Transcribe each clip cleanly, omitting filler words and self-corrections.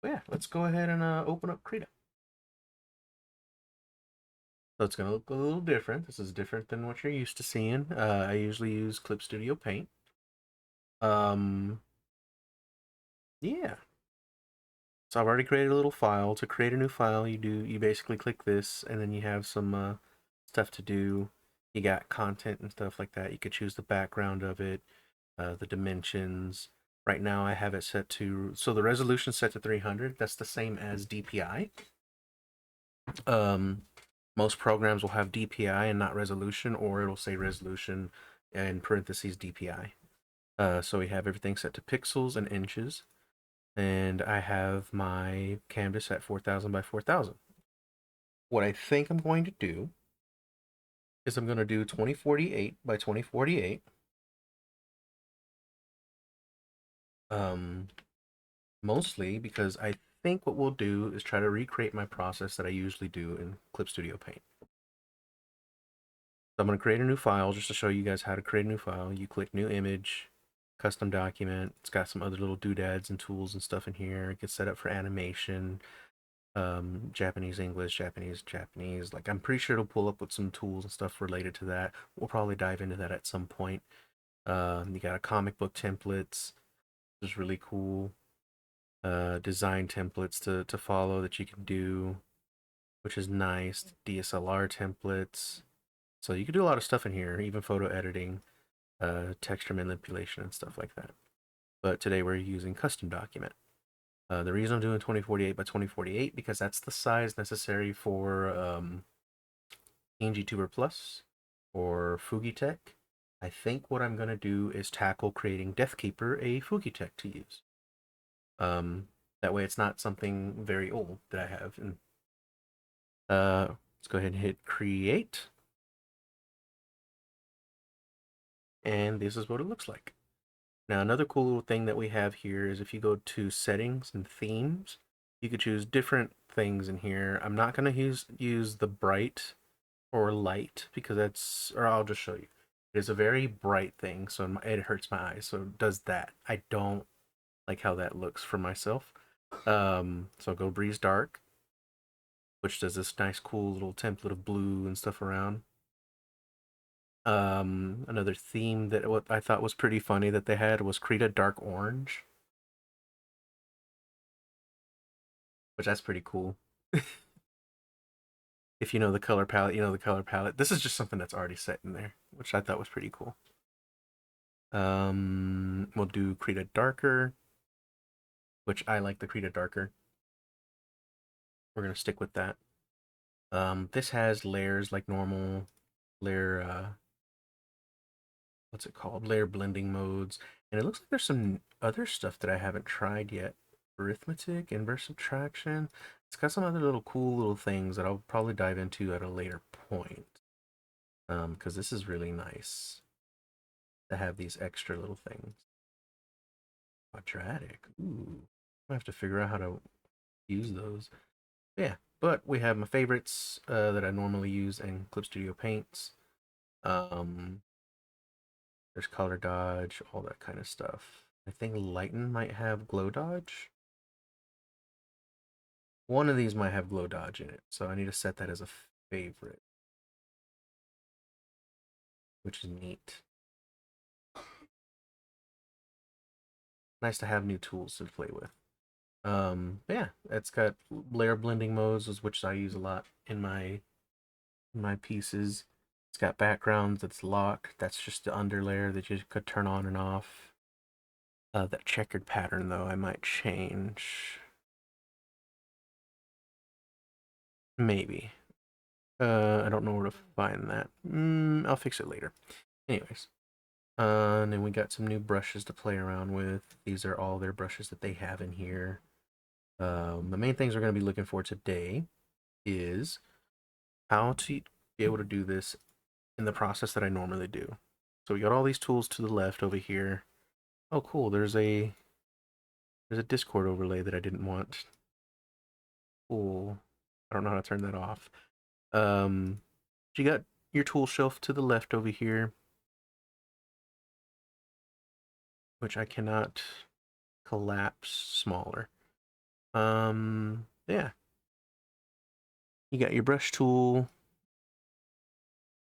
But yeah, let's go ahead and open up Krita. So it's going to look a little different. This is different than what you're used to seeing. I usually use Clip Studio Paint. Um, yeah. So I've already created a little file. To create a new file, you basically click this, and then you have some stuff to do. You got content and stuff like that. You could choose the background of it, the dimensions. Right now I have it set to, so the resolution set to 300. That's the same as DPI. Um, Most programs will have DPI and not resolution, or it'll say resolution and parentheses DPI. So we have everything set to pixels and inches, and I have my canvas at 4000 by 4000. What I think I'm going to do is I'm going to do 2048 by 2048. Um, Mostly because I think what we'll do is try to recreate my process that I usually do in Clip Studio Paint. So I'm going to create a new file just to show you guys how to create a new file. You click new image, custom document. It's got some other little doodads and tools and stuff in here. It gets set up for animation, Japanese, English, Japanese, Japanese. Like, I'm pretty sure it'll pull up with some tools and stuff related to that. We'll probably dive into that at some point. You got a comic book templates, which is really cool. Design templates to follow that you can do, which is nice. DSLR templates. So you can do a lot of stuff in here, even photo editing, texture manipulation, and stuff like that. But today we're using custom document. The reason I'm doing 2048 by 2048 because that's the size necessary for Tuber Plus or Fugi Tech. I think what I'm gonna do is tackle creating Deathkeeper a Fugi Tech to use. That way it's not something very old that I have. And let's go ahead and hit create. And this is what it looks like. Now, another cool little thing that we have here is if you go to settings and themes, you could choose different things in here. I'm not going to use the bright or light because that's, or I'll just show you. It is a very bright thing, so it hurts my eyes, so it does that. I don't like how that looks for myself. So go breeze dark, which does this nice cool little template of blue and stuff around. Another theme that what I thought was pretty funny that they had was Krita dark orange, which that's pretty cool. If you know the color palette, you know the color palette. This is just something that's already set in there, which I thought was pretty cool. We'll do Krita darker, which I like the Krita darker. We're gonna stick with that. This has layers like normal, layer what's it called? Layer blending modes. And it looks like there's some other stuff that I haven't tried yet. Arithmetic, inverse subtraction. It's got some other little cool little things that I'll probably dive into at a later point. Because this is really nice to have these extra little things. Quadratic. Ooh. I have to figure out how to use those. Yeah, but we have my favorites that I normally use in Clip Studio Paints. Um, There's color dodge, all that kind of stuff. I think Lighten might have glow dodge. One of these might have glow dodge in it, so I need to set that as a favorite, which is neat. Nice to have new tools to play with. Yeah, it's got layer blending modes, which I use a lot in my pieces. It's got backgrounds that's locked. That's just the underlayer that you could turn on and off. That checkered pattern, though, I might change. Maybe. I don't know where to find that. I'll fix it later. Anyways. And then we got some new brushes to play around with. These are all their brushes that they have in here. The main things we're going to be looking for today is how to be able to do this in the process that I normally do. So we got all these tools to the left over here. Oh, cool. There's a Discord overlay that I didn't want. Cool. I don't know how to turn that off. You got your tool shelf to the left over here, which I cannot collapse smaller. Yeah. You got your brush tool.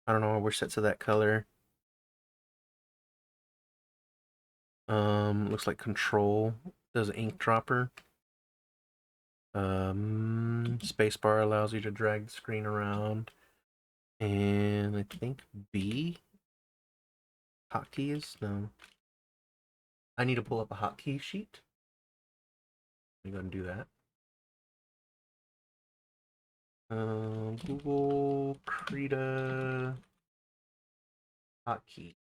I don't know, we're set to that color. Looks like control does an ink dropper. Spacebar allows you to drag the screen around. And I think B, hotkeys? No. I need to pull up a hotkey sheet. I'm going to do that. Google Krita hotkey.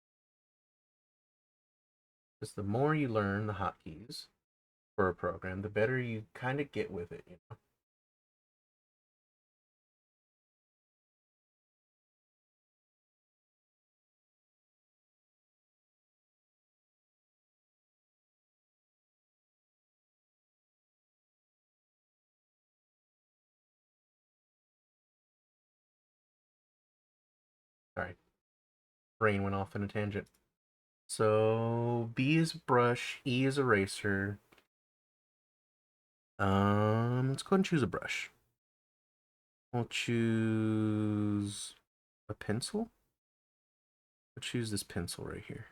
Because the more you learn the hotkeys for a program, the better you kind of get with it, you know? Sorry, brain went off in a tangent. So B is brush, E is eraser. Let's go ahead and choose a brush. We'll choose a pencil. We'll choose this pencil right here.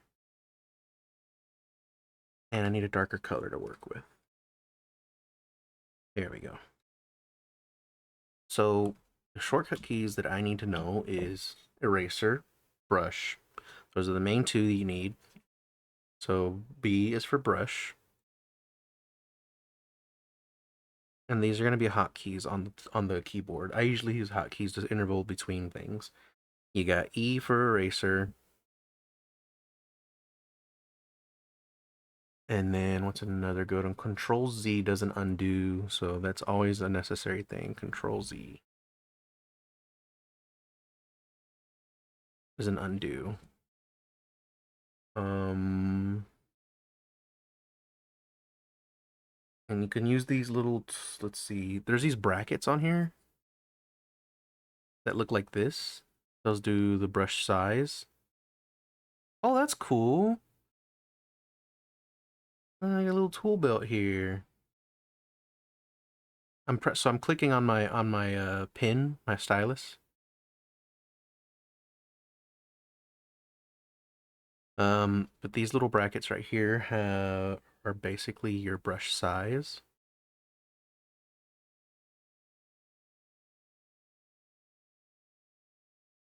And I need a darker color to work with. There we go. So the shortcut keys that I need to know is eraser, brush. Those are the main two that you need. So B is for brush. And these are going to be hotkeys on the keyboard. I usually use hotkeys to interval between things. You got E for eraser. And then what's another good one? Control Z does an undo, so that's always a necessary thing. Control Z is an undo. And you can use these little, let's see, there's these brackets on here that look like this. Those do the brush size. Oh, that's cool. I got a little tool belt here. So I'm clicking on my pin, my stylus. But these little brackets right here are basically your brush size.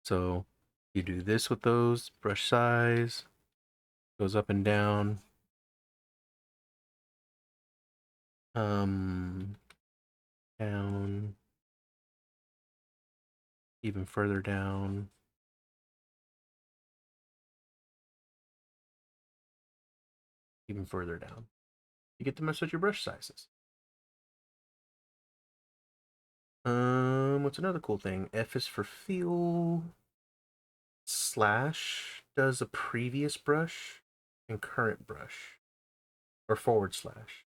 So you do this with those, brush size, goes up and down. Down, even further down. Even further down. You get to mess with your brush sizes. What's another cool thing? F is for feel. Slash does a previous brush and current brush. Or forward slash.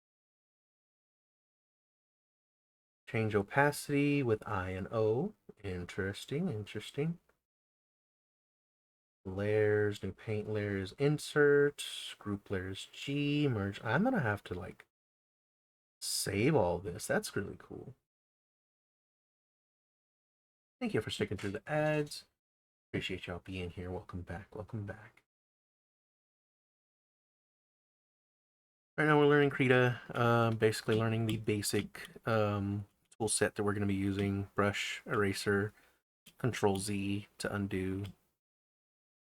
Change opacity with I and O. Interesting, interesting. Layers, new paint layers, insert, group layers G, merge. I'm gonna have to like save all this. That's really cool. Thank you for sticking through the ads. Appreciate y'all being here. Welcome back. Welcome back. Right now we're learning Krita, basically learning the basic tool set that we're going to be using. Brush, eraser, Control Z to undo,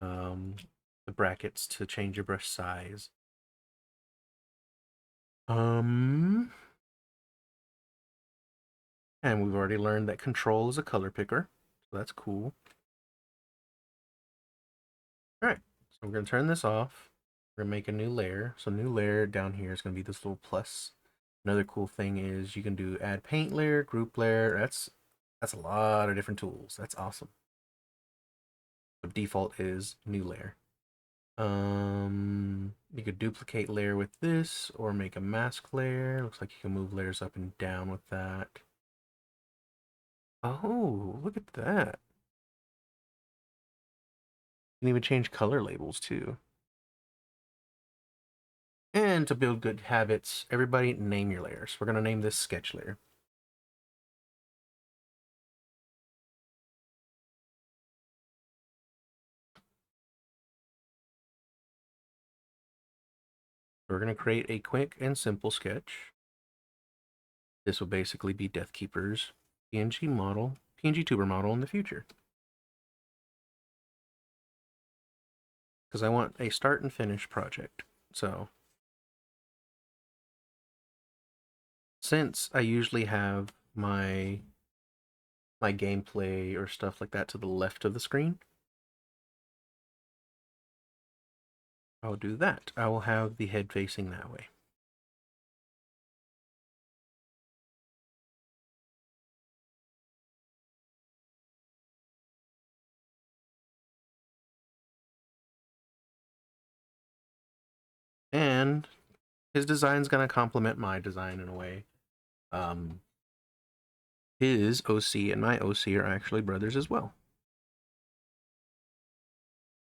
the brackets to change your brush size. And we've already learned that Control is a color picker, so that's cool. All right, so we're going to turn this off. We're going to make a new layer. So new layer down here is going to be this little plus. Another cool thing is you can do add paint layer, group layer. That's a lot of different tools. That's awesome. The default is new layer. You could duplicate layer with this or make a mask layer. Looks like you can move layers up and down with that. Oh, look at that. You can even change color labels too. And to build good habits, everybody name your layers. We're going to name this sketch layer. We're going to create a quick and simple sketch. This will basically be Deathkeeper's PNG model, PNG tuber model in the future. Because I want a start and finish project. So, since I usually have my gameplay or stuff like that to the left of the screen, I'll do that. I will have the head facing that way. And his design's going to complement my design in a way. His OC and my OC are actually brothers as well.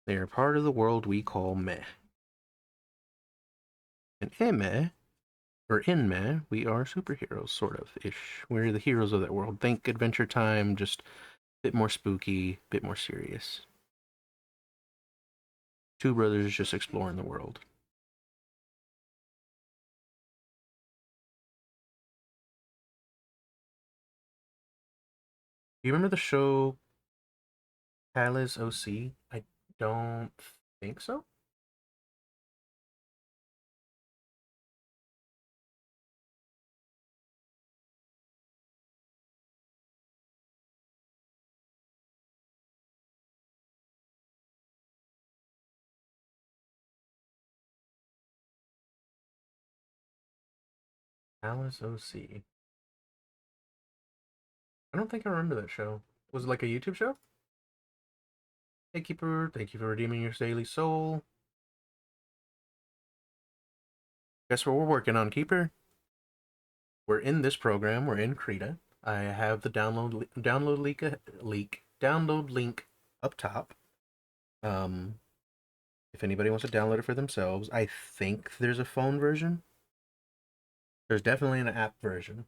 They are part of the world we call Meh. And in Meh, we are superheroes, sort of ish. We're the heroes of that world. Think Adventure Time, just a bit more spooky, a bit more serious. Two brothers just exploring the world. Do you remember the show Palace OC? I don't think so. Palace OC. I don't think I remember that show. Was it like a YouTube show? Hey, Keeper, thank you for redeeming your daily soul. Guess what we're working on, Keeper? We're in this program. We're in Krita. I have the download link up top. If anybody wants to download it for themselves, I think there's a phone version. There's definitely an app version.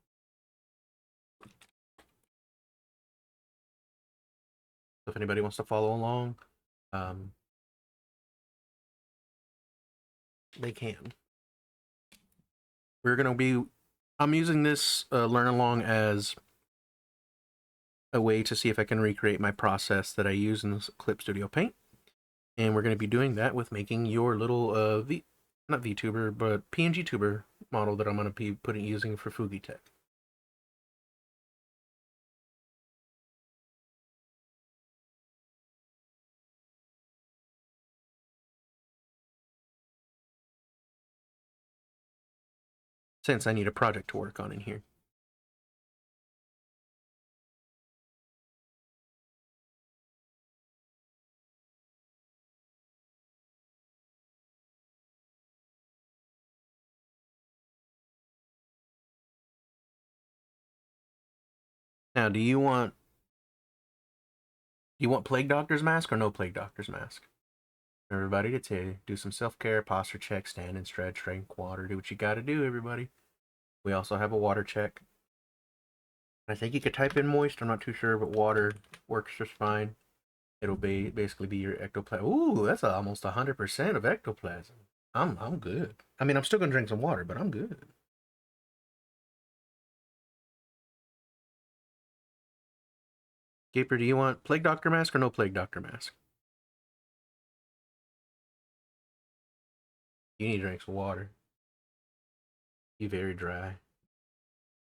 So if anybody wants to follow along, they can. We're gonna be. I'm using this learn along as a way to see if I can recreate my process that I use in this Clip Studio Paint. And we're going to be doing that with making your little not VTuber, but PNG tuber model that I'm going to be using for Fugi Tech. Since I need a project to work on in here. Now, do you want Plague Doctor's mask or no Plague Doctor's mask? Everybody to do some self-care, posture check, stand and stretch, drink water, do what you gotta do, everybody. We also have a water check. I think you could type in moist, I'm not too sure, but water works just fine. It'll basically be your ectoplasm. Ooh, that's almost 100% of ectoplasm. I'm good. I mean, I'm still gonna drink some water, but I'm good. Gaper, do you want Plague Doctor mask or no Plague Doctor mask? You need to drink some water. You very dry.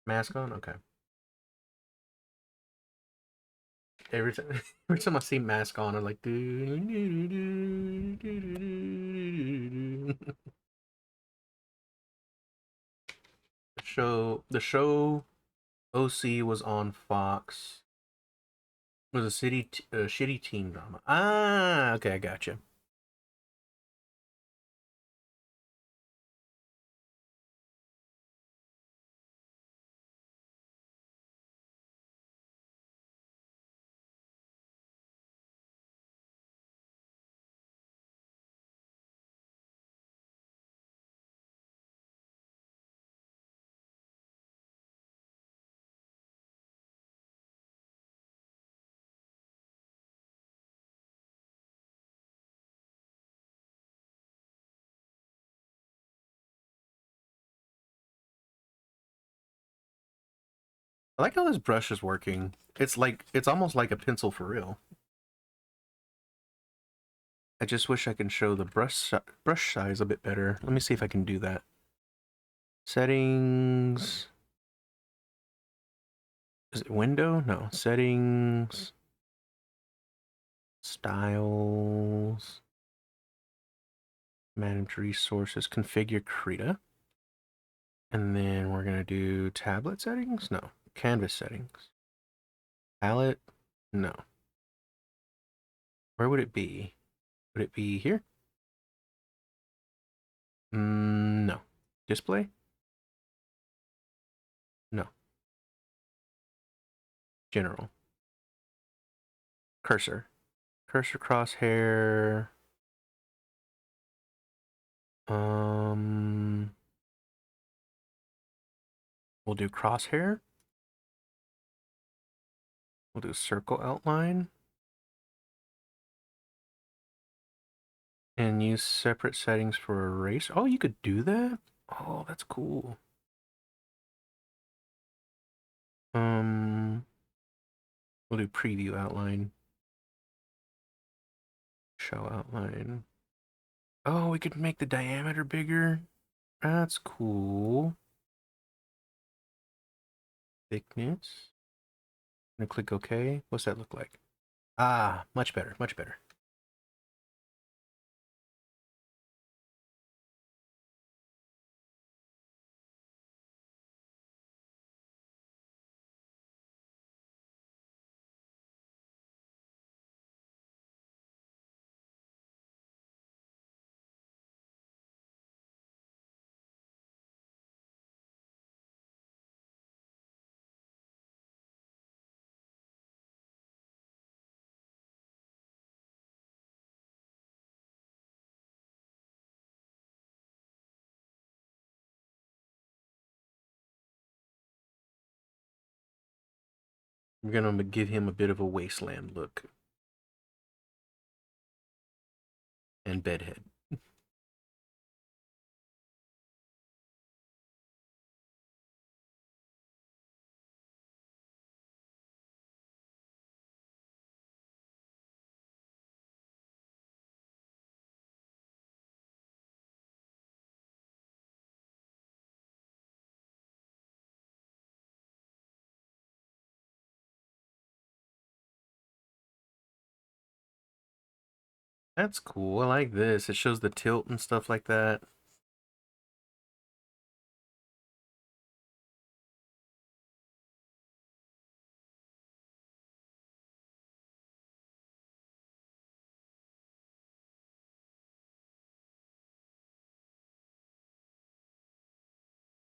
Mask on? Okay. Every time, every time I see mask on, I'm like, the show OC was on Fox. It was a shitty teen drama. Ah, okay, I gotcha. I like how this brush is working. It's almost like a pencil for real. I just wish I can show the brush size a bit better. Let me see if I can do that. Settings. Is it window? No. Settings. Styles. Manage resources. Configure Krita. And then we're going to do tablet settings? No. Canvas settings. Palette? No. Where would it be? Would it be here? No. Display? No. General. Cursor. Cursor crosshair. We'll do crosshair. We'll do circle outline. And use separate settings for erase. Oh, you could do that? Oh, that's cool. We'll do preview outline. Show outline. Oh, we could make the diameter bigger. That's cool. Thickness. I'm gonna click OK. What's that look like? Ah, much better, much better. We're gonna give him a bit of a wasteland look. And bedhead. That's cool. I like this. It shows the tilt and stuff like that.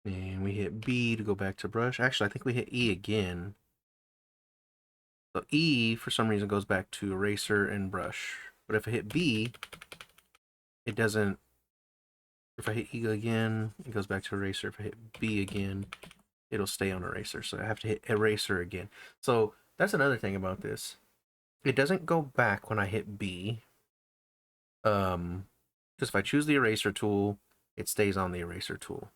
And we hit B to go back to brush. Actually, I think we hit E again. So E, for some reason, goes back to eraser and brush. But if I hit B, it doesn't. If I hit E again, it goes back to eraser. If I hit B again, it'll stay on eraser. So I have to hit eraser again. So that's another thing about this. It doesn't go back when I hit B. Because if I choose the eraser tool, it stays on the eraser tool.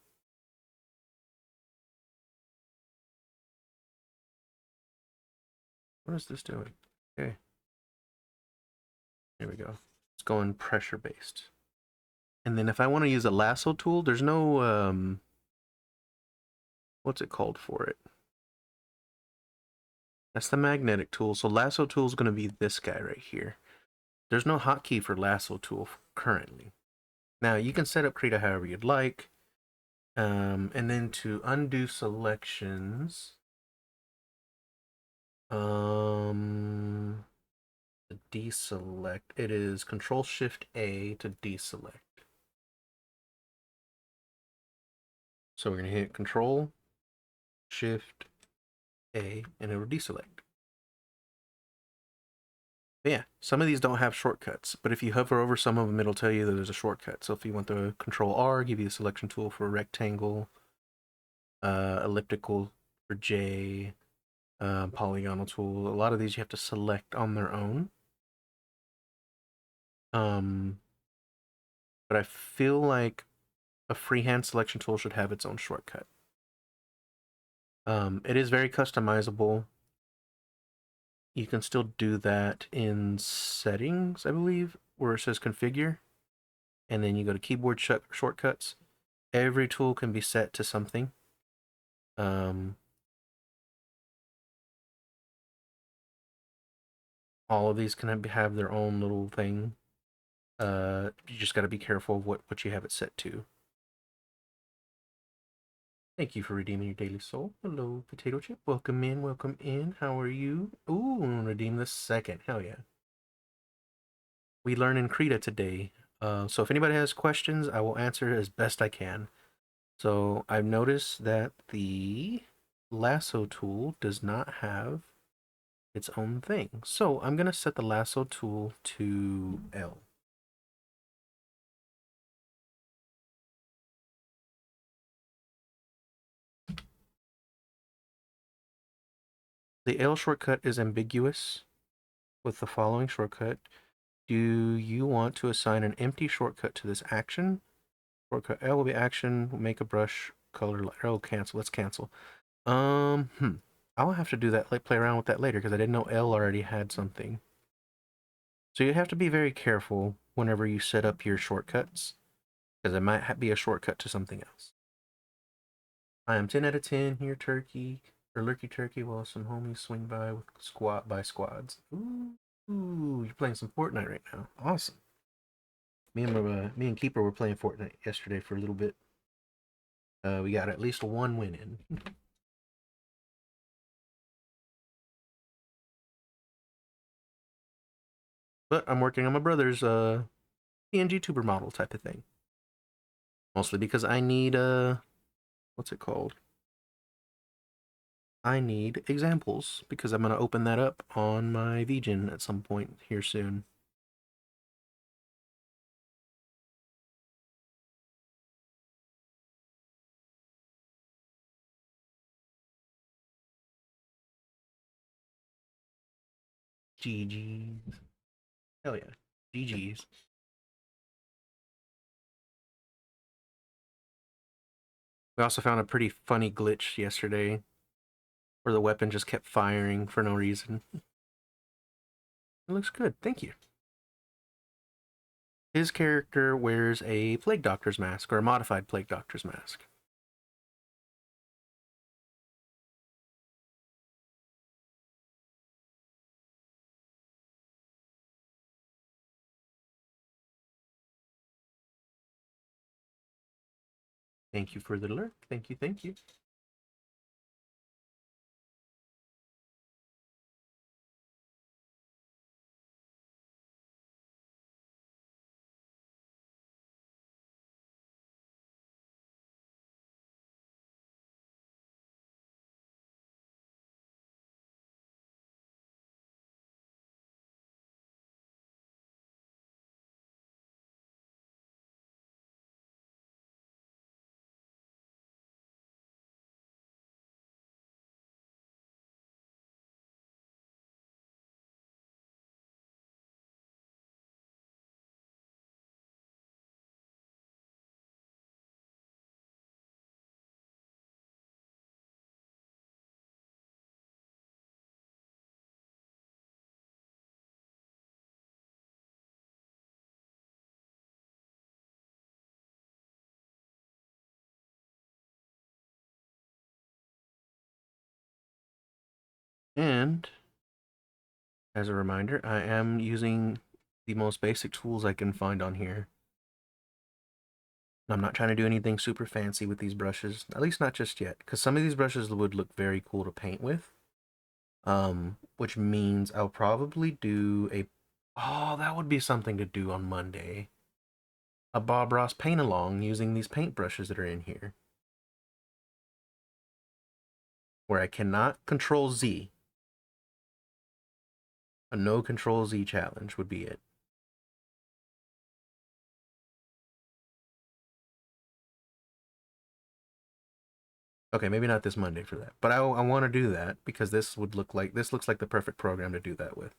What is this doing? Okay. Here we go. It's going pressure based. And then if I want to use a lasso tool, there's no, what's it called for it? That's the magnetic tool. So lasso tool is going to be this guy right here. There's no hotkey for lasso tool currently. Now you can set up Krita however you'd like. And then to undo selections, to deselect, it is Control Shift A to deselect. So we're gonna hit Control Shift A and it will deselect. But yeah, some of these don't have shortcuts, but if you hover over some of them, it'll tell you that there's a shortcut. So if you want the Control R, give you the selection tool for rectangle, elliptical for J, polygonal tool. A lot of these you have to select on their own. But I feel like a freehand selection tool should have its own shortcut. It is very customizable. You can still do that in settings, I believe, where it says configure, and then you go to keyboard shortcuts. Every tool can be set to something. All of these can have their own little thing. You just got to be careful of what you have it set to. Thank you for redeeming your daily soul. Hello, potato chip. Welcome in, welcome in. How are you? Ooh, redeem the second. Hell yeah. We learn in Krita today. So if anybody has questions, I will answer as best I can. So I've noticed that the lasso tool does not have its own thing. So I'm going to set the lasso tool to L. The L shortcut is ambiguous with the following shortcut. Do you want to assign an empty shortcut to this action? Shortcut L will be action, make a brush color lighter. Oh, cancel. Let's cancel. I'll have to do that, like play around with that later because I didn't know L already had something. So you have to be very careful whenever you set up your shortcuts because it might be a shortcut to something else. I am 10 out of 10 here, turkey or lurky turkey, while some homies swing by with squads. Ooh, you're playing some Fortnite right now. Awesome. Me and Keeper were playing Fortnite yesterday for a little bit. We got at least one win in. But I'm working on my brother's PNG tuber model type of thing. Mostly because I need what's it called? I need examples because I'm gonna open that up on my VGen at some point here soon. GG's. Hell yeah. GG's. We also found a pretty funny glitch yesterday where the weapon just kept firing for no reason. It looks good, thank you. His character wears a Plague Doctor's mask, or a modified Plague Doctor's mask. Thank you for the alert. Thank you, thank you. And as a reminder, I am using the most basic tools I can find on here. I'm not trying to do anything super fancy with these brushes, at least not just yet, because some of these brushes would look very cool to paint with. Which means I'll probably do a... Oh, that would be something to do on Monday. A Bob Ross paint along using these paint brushes that are in here. Where I cannot control Z. A no control Z challenge would be it. Okay, maybe not this Monday for that, but I want to do that because this looks like the perfect program to do that with.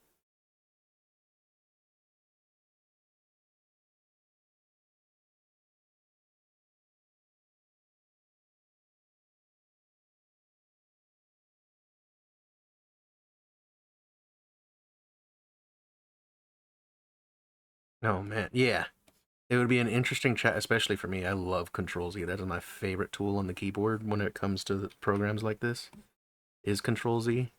Oh man, yeah. It would be an interesting chat, especially for me. I love Control Z. That is my favorite tool on the keyboard when it comes to programs like this. Is Control Z.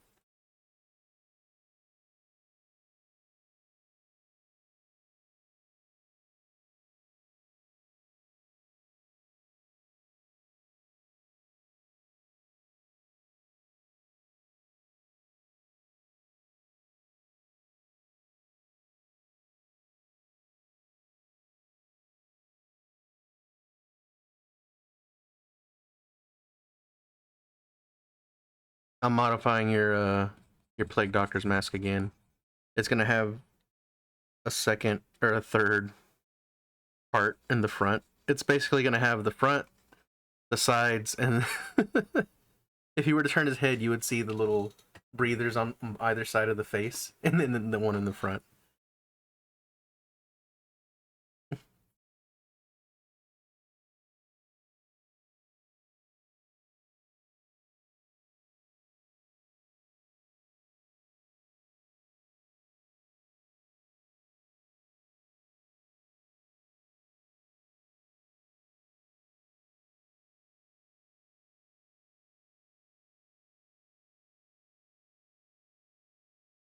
I'm modifying your Plague Doctor's mask again. It's gonna have a second or a third part in the front. It's basically gonna have the front, the sides, and if you were to turn his head, you would see the little breathers on either side of the face, and then the one in the front.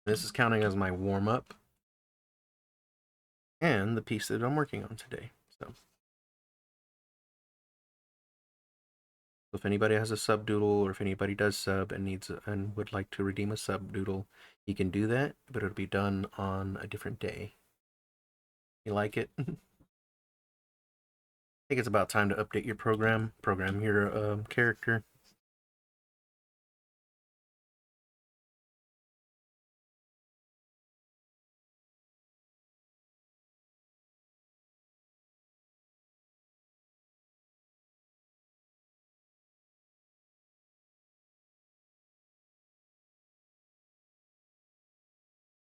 This is counting as my warm up and the piece that I'm working on today. So if anybody has a sub doodle, or if anybody does sub and needs and would like to redeem a sub doodle, you can do that, but it'll be done on a different day. You like it? I think it's about time to update your program your character.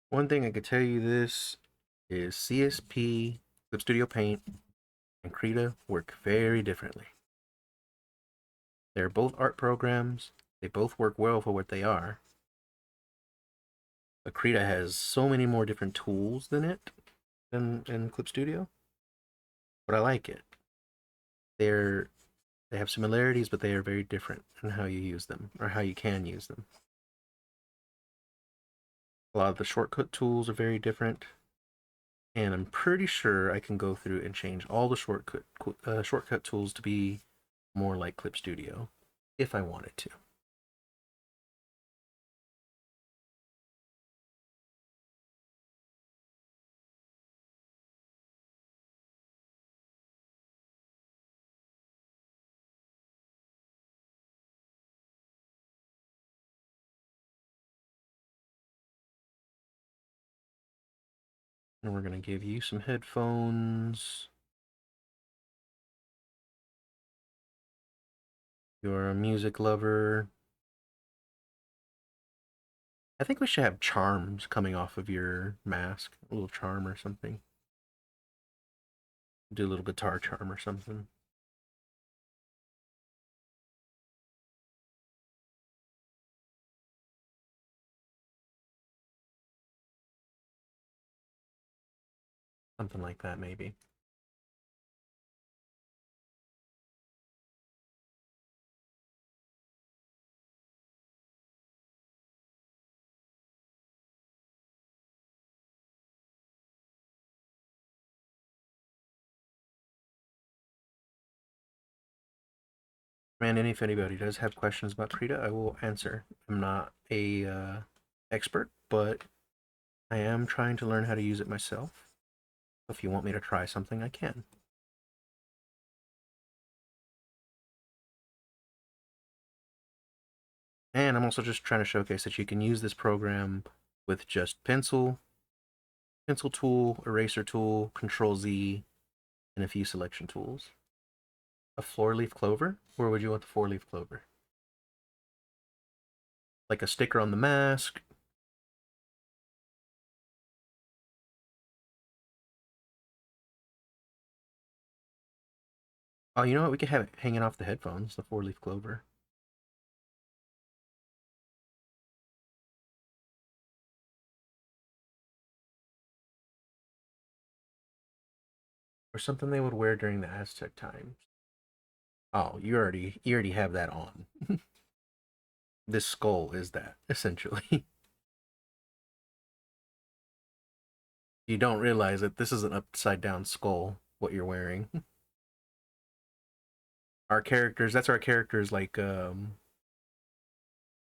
One thing I could tell you this is CSP, Clip Studio Paint, and Krita work very differently. They're both art programs. They both work well for what they are. But Krita has so many more different tools than it than in Clip Studio. But I like it. They're they have similarities, but they are very different in how you use them or how you can use them. A lot of the shortcut tools are very different, and I'm pretty sure I can go through and change all the shortcut tools to be more like Clip Studio if I wanted to. And we're gonna give you some headphones. You're a music lover. I think we should have charms coming off of your mask. A little charm or something. Do a little guitar charm or something. Something like that, maybe. Man, and if anybody does have questions about Krita, I will answer. I'm not a expert, but I am trying to learn how to use it myself. If you want me to try something, I can. And I'm also just trying to showcase that you can use this program with just pencil tool, eraser tool, Control Z, and a few selection tools. A floor leaf clover? Where would you want the four leaf clover? Like a sticker on the mask? Oh, you know what? We could have it hanging off the headphones, the four leaf clover. or something they would wear during the Aztec times. Oh, you already have that on. This skull is that essentially. You don't realize that this is an upside down skull. What you're wearing. Our characters. That's our characters like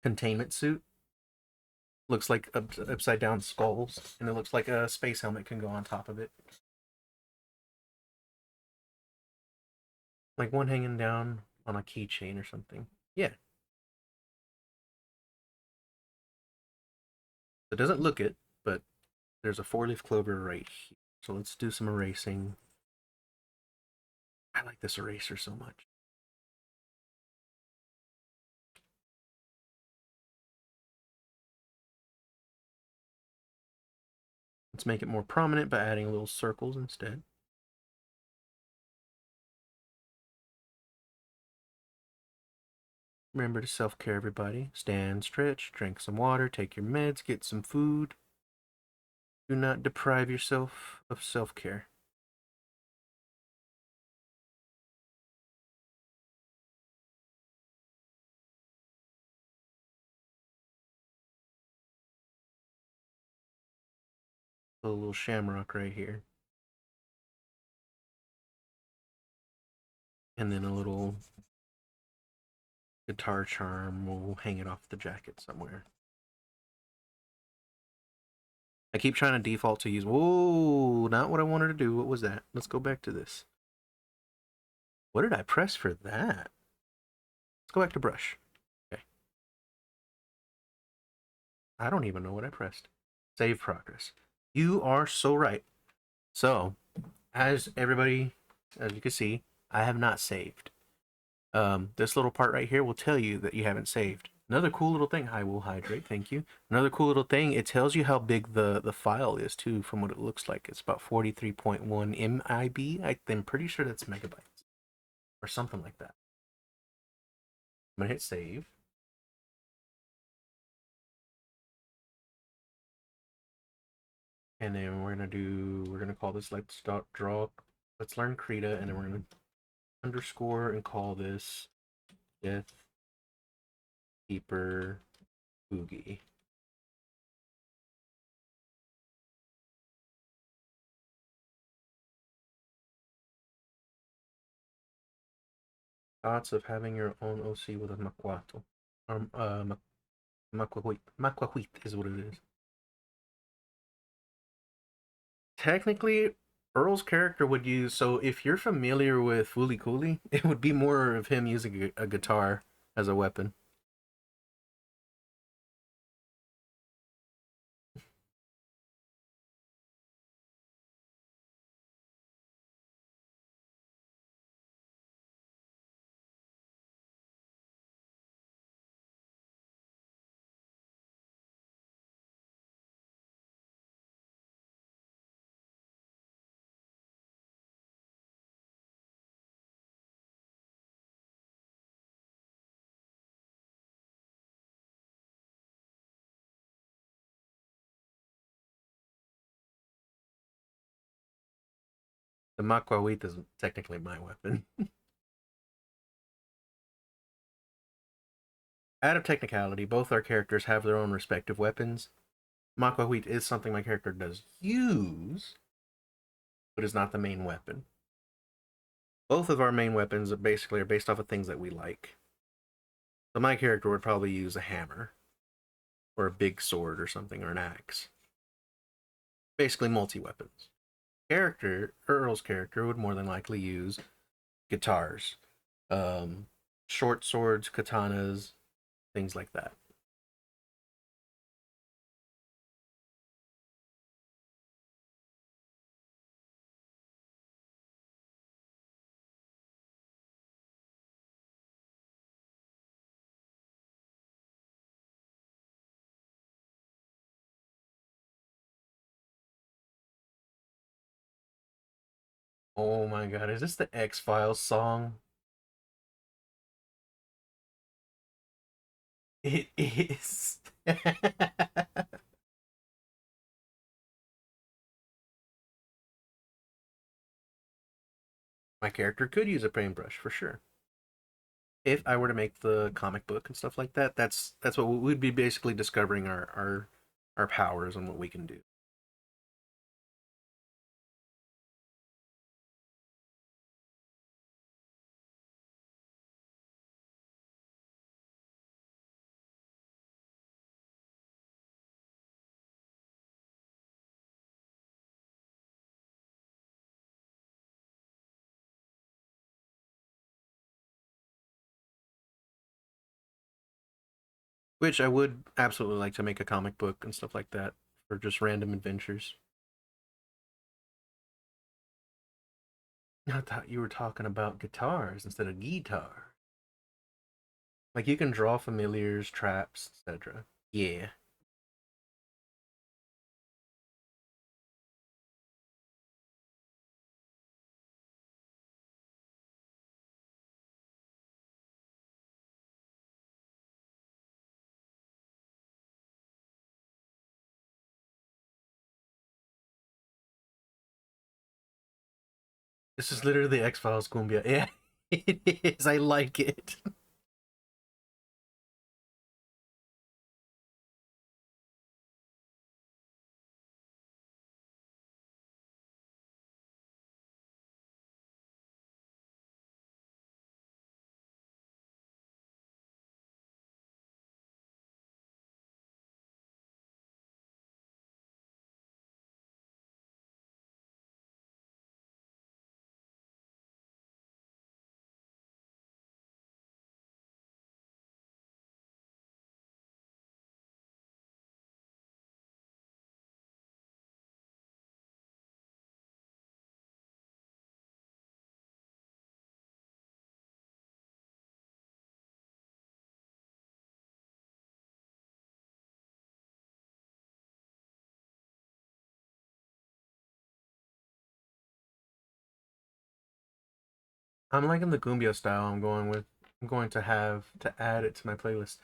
containment suit. Looks like upside down skulls, and it looks like a space helmet can go on top of it. Like one hanging down on a keychain or something. Yeah, it doesn't look it, but there's a four-leaf clover right here. So let's do some erasing. I like this eraser so much. Let's make it more prominent by adding little circles instead. Remember to self-care, everybody. Stand, stretch, drink some water, take your meds, get some food. Do not deprive yourself of self-care. A little shamrock right here. And then a little guitar charm. We'll hang it off the jacket somewhere. I keep trying to default to use... Whoa, not what I wanted to do. What was that? Let's go back to this. What did I press for that? Let's go back to brush. Okay. I don't even know what I pressed. Save progress. You are so right. So, as everybody, as you can see, I have not saved. This little part right here will tell you that you haven't saved. Another cool little thing, I will hydrate, thank you. Another cool little thing, it tells you how big the file is too, from what it looks like. It's about 43.1 MIB. I'm pretty sure that's megabytes or something like that. I'm gonna hit save. And then we're gonna call this let's draw, let's learn Krita, and then we're gonna underscore and call this Death Keeper Fugi. Thoughts of having your own OC with a Maquato. Maquahuit is what it is. Technically, Earl's character would use, so if you're familiar with Fooly Cooley, it would be more of him using a guitar as a weapon. The Maquahuit is technically my weapon. Out of technicality, both our characters have their own respective weapons. Maquahuit is something my character does use, but is not the main weapon. Both of our main weapons are based off of things that we like. So my character would probably use a hammer, or a big sword, or something, or an axe. Basically, multi weapons. Earl's character would more than likely use guitars, um, short swords, katanas, things like that. Oh my god, is this the X-Files song? It is. My character could use a paintbrush for sure. If I were to make the comic book and stuff like that, that's what we'd be basically discovering our powers and what we can do. Which I would absolutely like to make a comic book and stuff like that for just random adventures. I thought you were talking about guitars instead of guitar. Like you can draw familiars, traps, etc. Yeah. This is literally the X Files cumbia. Yeah, it is. I like it. I'm liking the cumbia style. I'm going with. I'm going to have to add it to my playlist.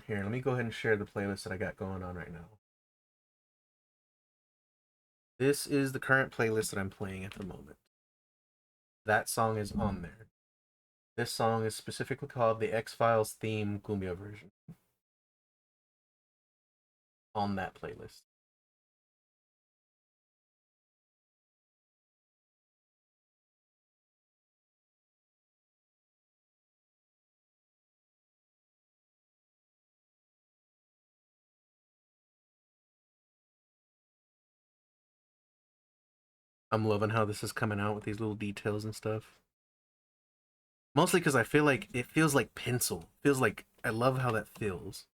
Here, let me go ahead and share the playlist that I got going on right now. This is the current playlist that I'm playing at the moment. That song is on there. This song is specifically called the X Files theme cumbia version on that playlist. I'm loving how this is coming out with these little details and stuff. Mostly because I feel like it feels like pencil. Feels like I love how that feels.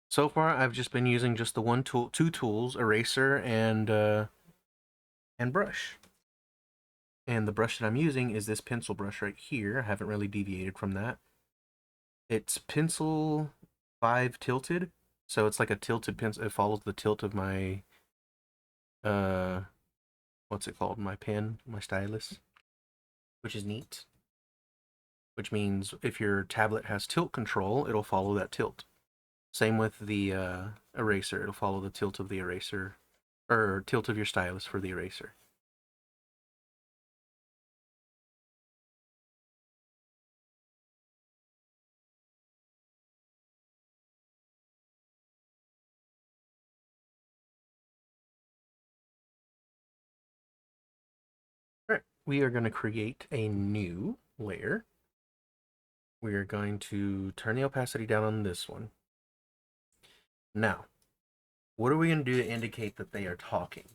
So far, I've just been using just the one tool, two tools, eraser and brush. And the brush that I'm using is this pencil brush right here. I haven't really deviated from that. It's pencil 5 tilted, so it's like a tilted pencil. It follows the tilt of my uh, what's it called? My pen, my stylus, which is neat. Which means if your tablet has tilt control, it'll follow that tilt. Same with the eraser; it'll follow the tilt of the eraser, or tilt of your stylus for the eraser. we are going to create a new layer. We are going to turn the opacity down on this one. Now, what are we going to do to indicate that they are talking?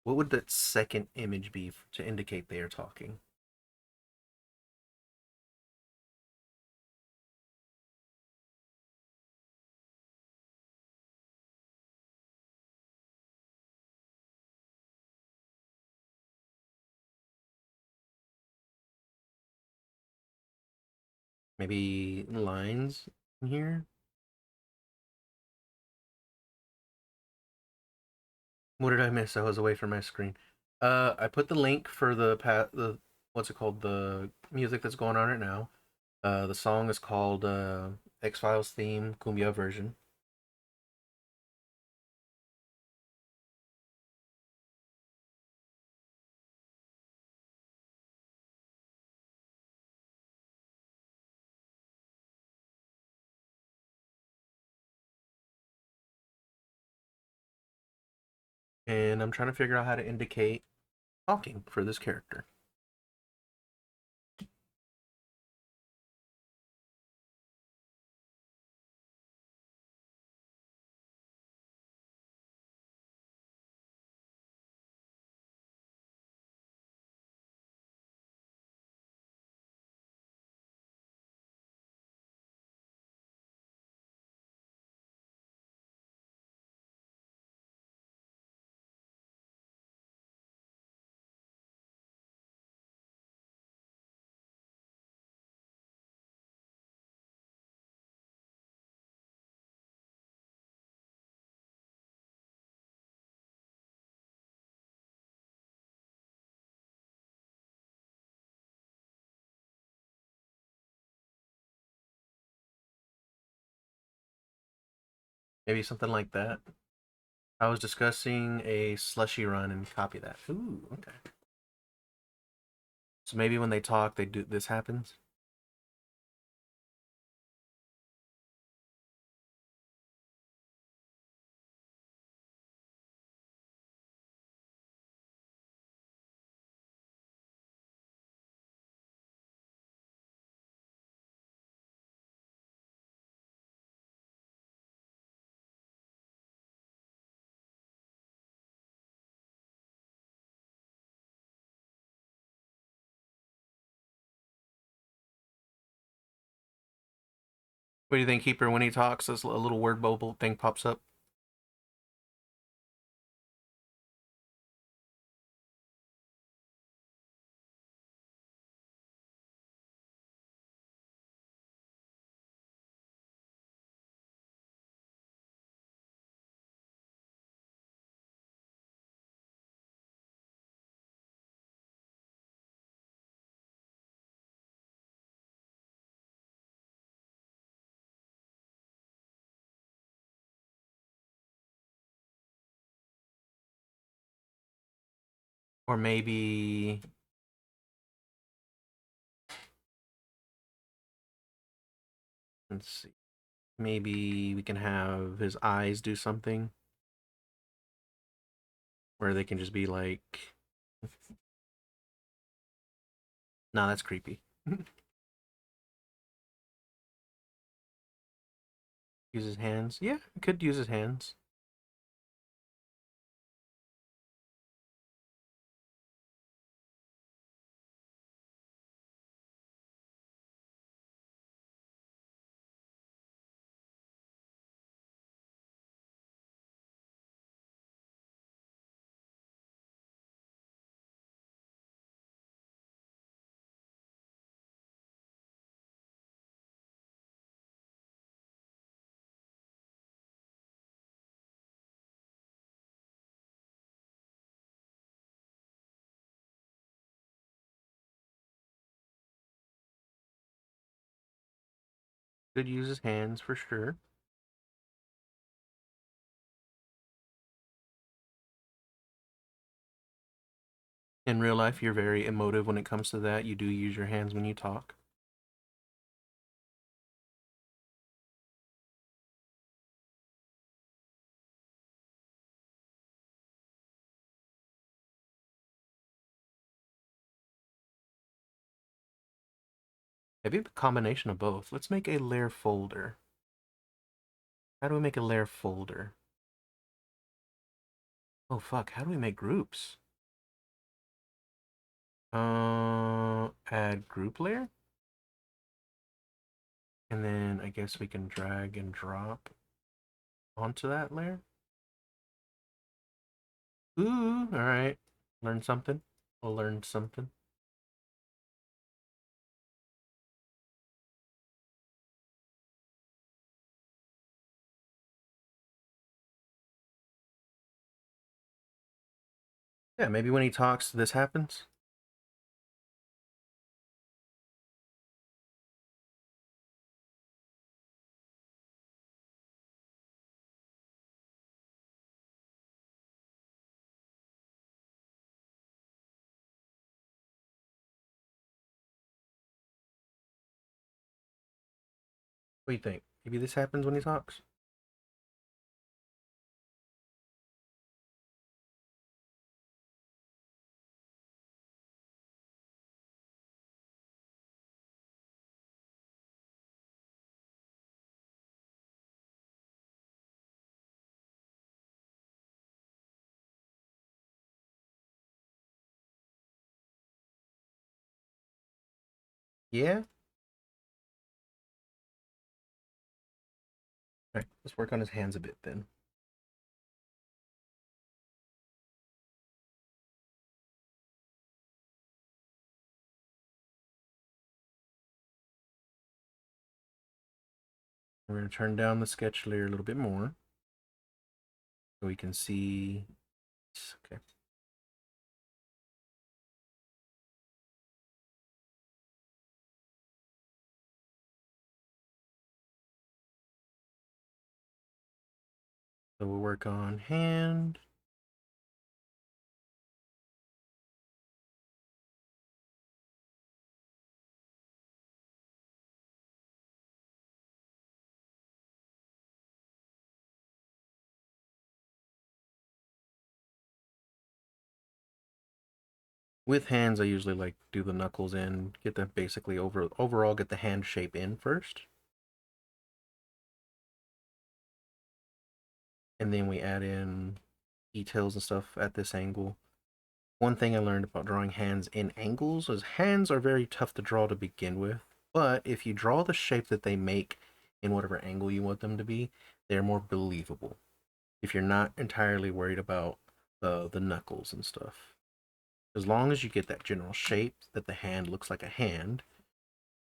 What would that second image be to indicate they are talking? Maybe lines in here? What did I miss? I was away from my screen. I put the link for the what's it called? The music that's going on right now. The song is called X-Files theme cumbia version. And I'm trying to figure out how to indicate talking for this character. Maybe something like that. I was discussing a slushy run and copy that. Ooh, okay. So maybe when they talk, they do this happens. What do you think, Keeper? When he talks, this a little word bubble thing pops up. Or maybe let's see. Maybe we can have his eyes do something where they can just be like, nah, that's creepy. Use his hands. Yeah, could use his hands. Could use his hands for sure. In real life, you're very emotive when it comes to that. You do use your hands when you talk. Maybe a combination of both. Let's make a layer folder. How do we make a layer folder? Oh fuck, how do we make groups? Add group layer? And then I guess we can drag and drop onto that layer. Ooh, all right. Learn something. We'll learn something. Yeah, maybe when he talks, this happens. What do you think? Maybe this happens when he talks? Yeah? All right, let's work on his hands a bit then. We're going to turn down the sketch layer a little bit more so we can see. Okay. So we'll work on hand. With hands, I usually like do the knuckles in, get the basically overall get the hand shape in first. And then we add in details and stuff at this angle. One thing I learned about drawing hands in angles is hands are very tough to draw to begin with, but if you draw the shape that they make in whatever angle you want them to be, they're more believable. If you're not entirely worried about the knuckles and stuff. As long as you get that general shape that the hand looks like a hand,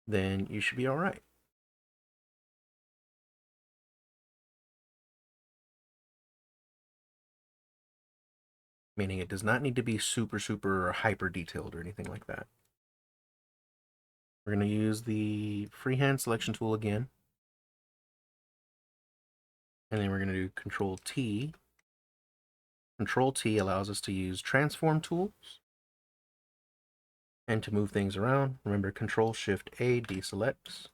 then you should be all right. Meaning it does not need to be super hyper detailed or anything like that. We're going to use the freehand selection tool again. And then we're going to do Control T. Control T allows us to use transform tools. And to move things around, remember Control Shift A deselects.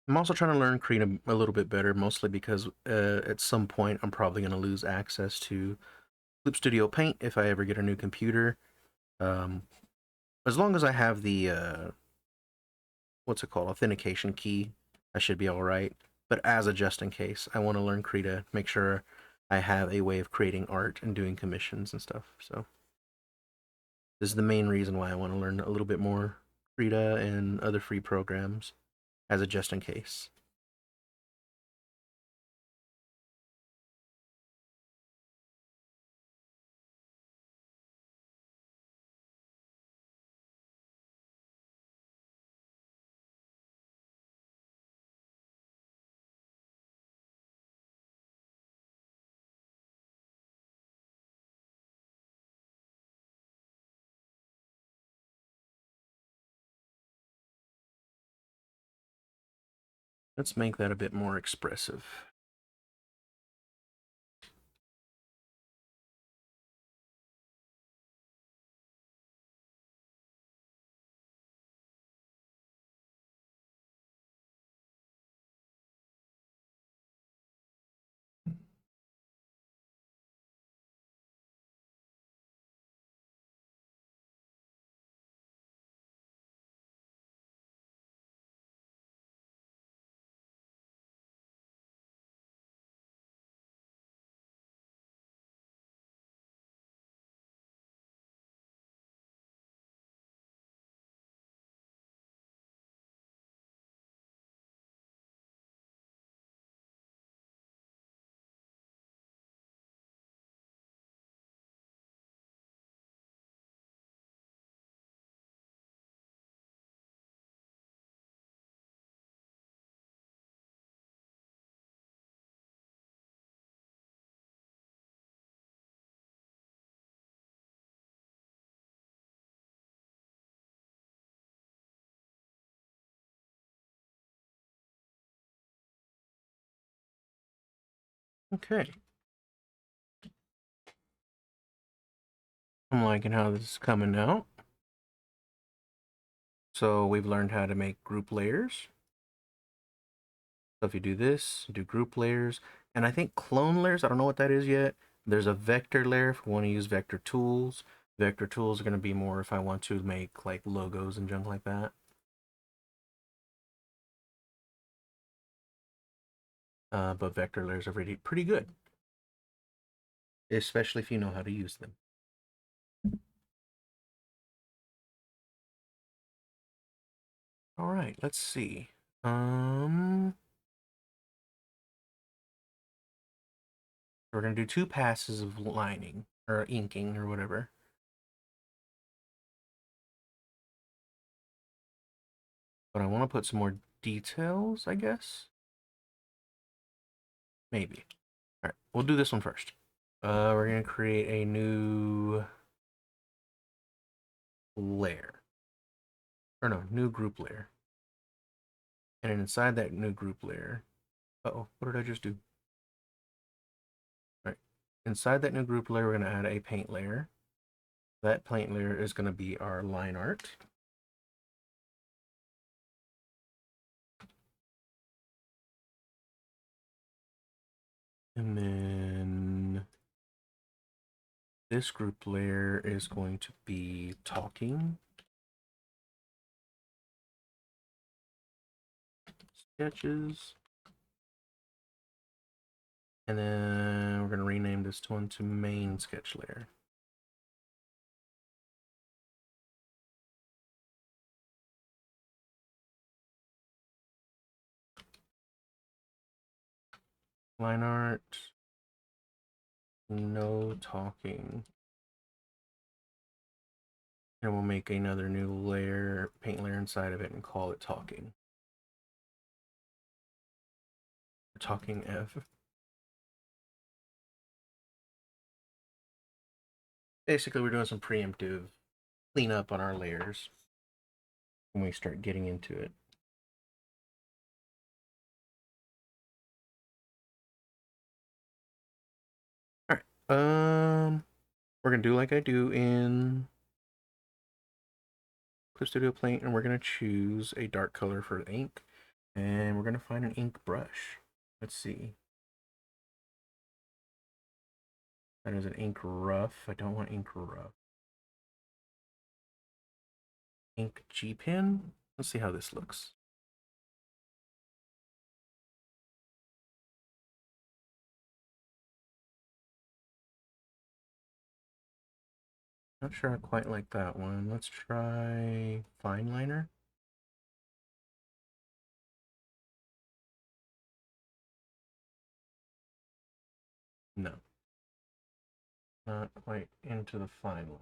I'm also trying to learn Krita a little bit better, mostly because at some point I'm probably going to lose access to Loop Studio Paint if I ever get a new computer. As long as I have the, what's it called, authentication key, I should be all right. But as a just in case, I want to learn Krita, make sure I have a way of creating art and doing commissions and stuff. So This is the main reason why I want to learn a little bit more Krita and other free programs as a just in case. Let's make that a bit more expressive. Okay. I'm liking how this is coming out. So we've learned how to make group layers. So if you do this, do group layers, and I think clone layers, I don't know what that is yet. There's a vector layer if we want to use vector tools. Vector tools are going to be more if I want to make like logos and junk like that. But vector layers are pretty good, especially if you know how to use them. All right, let's see. We're gonna do 2 passes of lining or inking or whatever. But I want to put some more details, I guess. Maybe. All right, we'll do this one first. We're gonna create a new layer, or no, new group layer. And inside that new group layer, uh-oh, what did I just do? All right, inside that new group layer, we're gonna add a paint layer. That paint layer is gonna be our line art. And then this group layer is going to be talking. Sketches. And then we're going to rename this one to main sketch layer. Line art. No talking. And we'll make another new layer, paint layer inside of it and call it talking. Talking F. Basically, we're doing some preemptive cleanup on our layers when we start getting into it. All right. We're gonna do like I do in Clip Studio Paint, and we're gonna choose a dark color for the ink, and we're gonna find an ink brush. Let's see. That is an ink rough. I don't want ink rough. Ink G pen. Let's see how this looks. Not sure I quite like that one. Let's try fine liner. No, not quite into the fine line.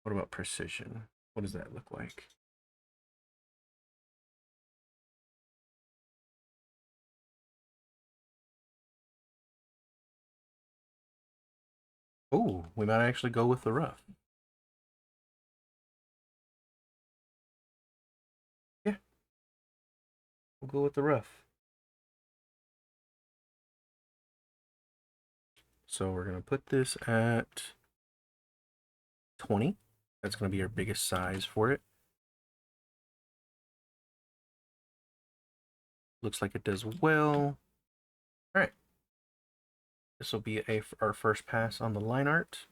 What about precision? What does that look like? Oh, we might actually go with the rough. Yeah, we'll go with the rough. So we're gonna put this at 20. That's gonna be our biggest size for it. Looks like it does well. All right, this will be our first pass on the line art.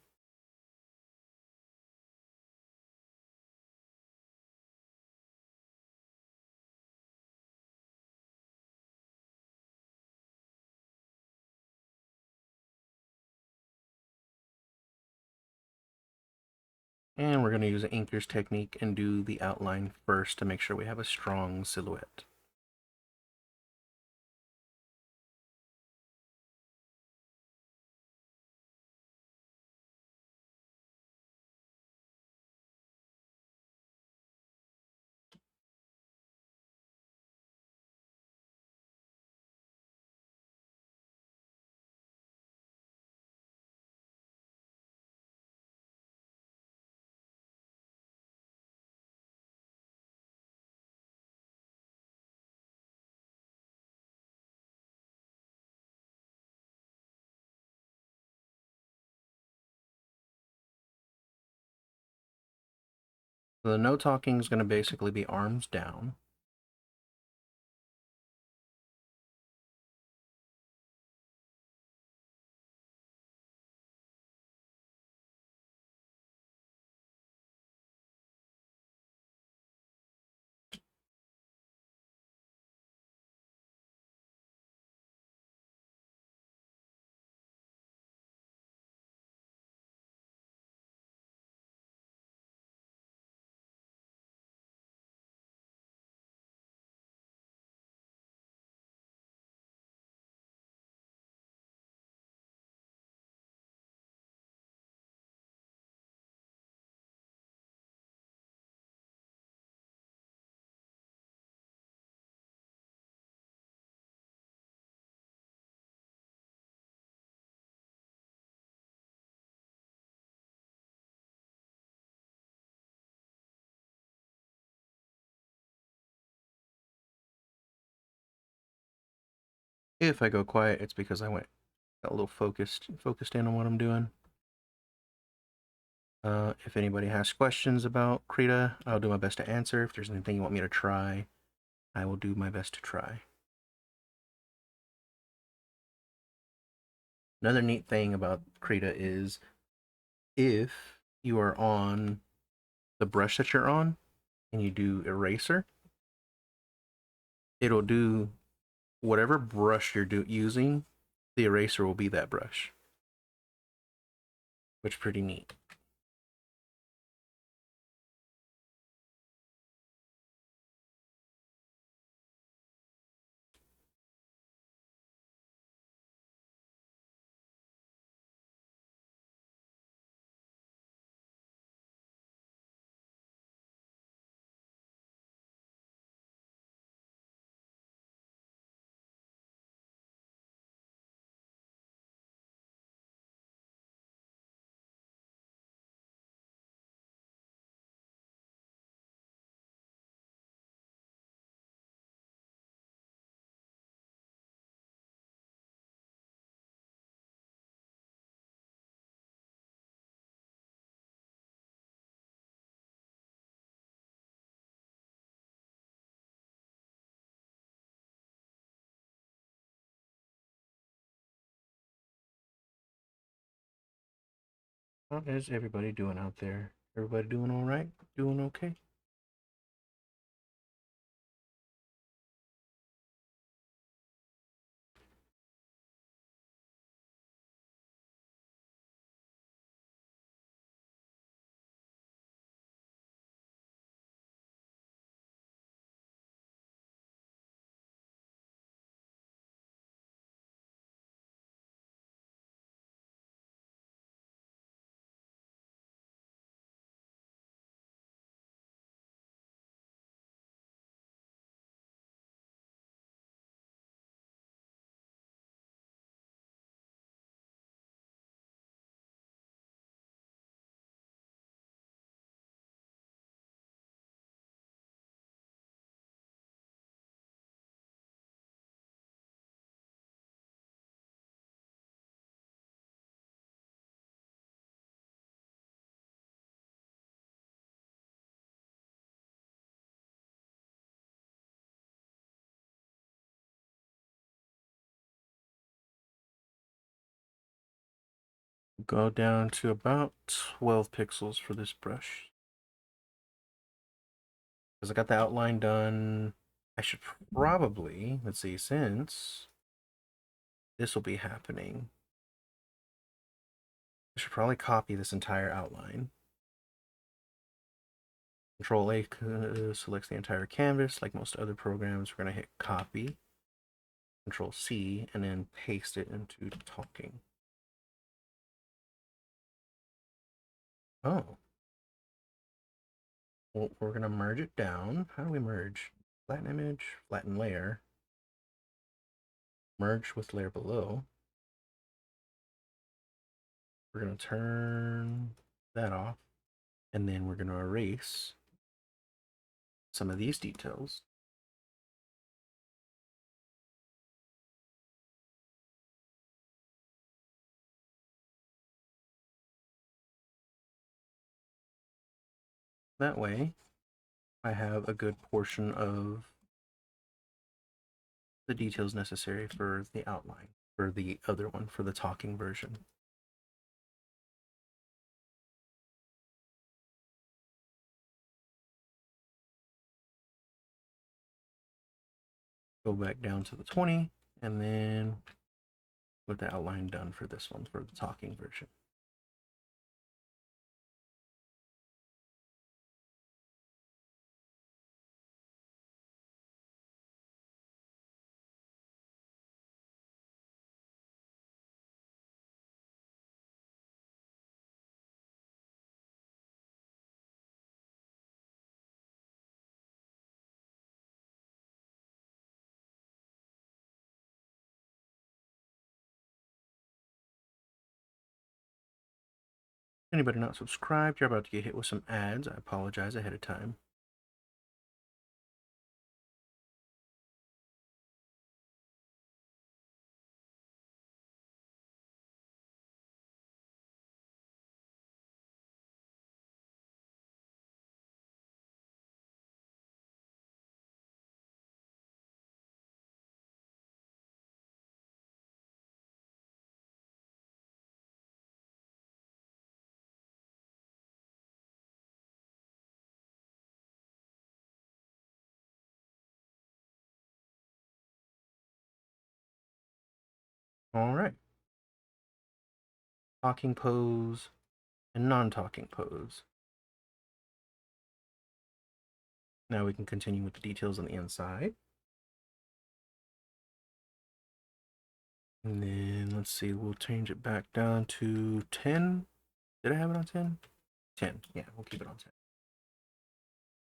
And we're going to use an inker's technique and do the outline first to make sure we have a strong silhouette. So the no talking is going to basically be arms down. If I go quiet, it's because I got a little focused in on what I'm doing. If anybody has questions about Krita, I'll do my best to answer. If there's anything you want me to try, I will do my best to try. Another neat thing about Krita is if you are on the brush that you're on and you do eraser, it'll do whatever brush you're using, the eraser will be that brush, which is pretty neat. How is everybody doing out there? Everybody doing all right? Doing okay? Go down to about 12 pixels for this brush. Because I got the outline done, I should probably, let's see, since this will be happening, I should probably copy this entire outline. Control A selects the entire canvas. Like most other programs, we're going to hit copy, Control C, and then paste it into talking. Oh. Well, we're going to merge it down. How do we merge? Flatten image, flatten layer, merge with layer below. We're going to turn that off, and then we're going to erase some of these details. That way, I have a good portion of the details necessary for the outline, for the other one, for the talking version. Go back down to the 20, and then with the outline done for this one, for the talking version. Anybody not subscribed, you're about to get hit with some ads. I apologize ahead of time. All right. Talking pose and non-talking pose. Now we can continue with the details on the inside. And then let's see, we'll change it back down to 10. Did I have it on 10? 10. Yeah, we'll keep it on 10.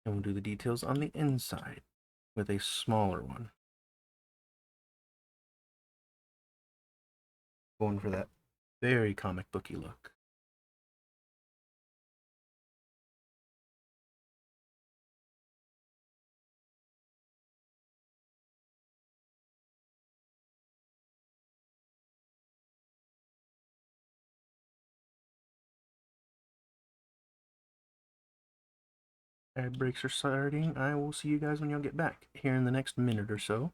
And we'll do the details on the inside with a smaller one. Going for that very comic booky look. Ad breaks are starting. I will see you guys when y'all get back here in the next minute or so.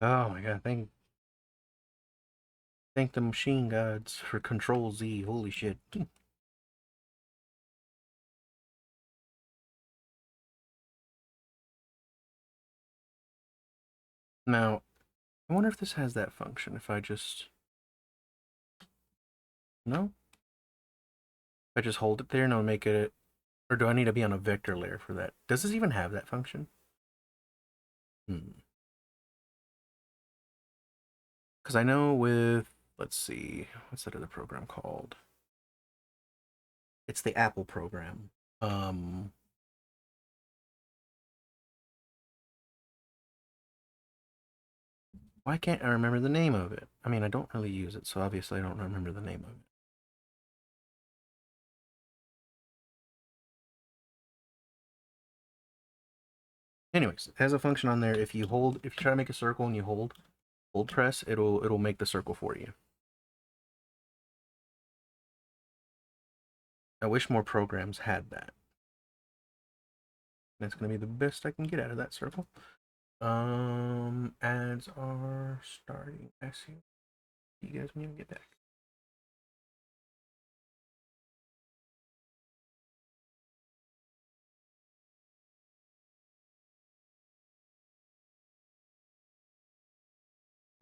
Oh my god, thank the machine gods for Control Z. Holy shit. Now, I wonder if this has that function. If I just no, if I just hold it there and it'll make it, or do I need to be on a vector layer for that? Does this even have that function? Hmm. Because I know with, let's see, what's that other program called? It's the Apple program. Why can't I remember the name of it? I mean, I don't really use it, so obviously I don't remember the name of it. Anyways, it has a function on there. If you hold, if you try to make a circle and you hold press, it'll make the circle for you. I wish more programs had that. That's gonna be the best I can get out of that circle. Ads are starting. I see you guys when you get back.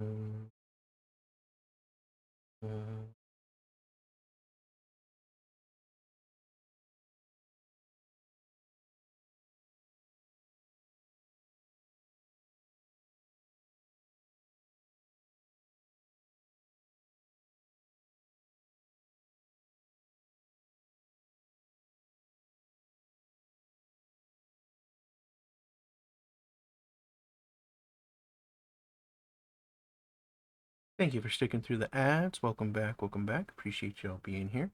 Mm, mm. Thank you for sticking through the ads. Welcome back. Welcome back. Appreciate y'all being here.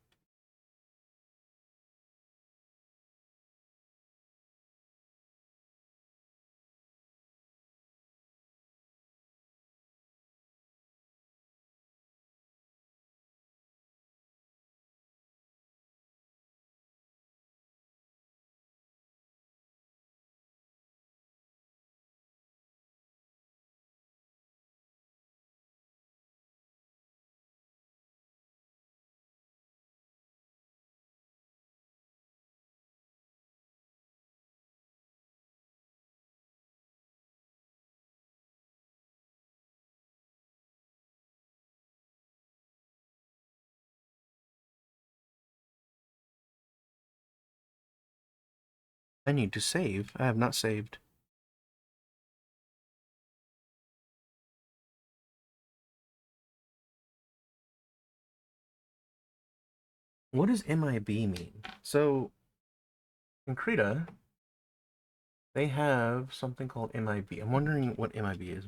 I need to save. I have not saved. What does MIB mean? So in Krita, they have something called MIB. I'm wondering what MIB is.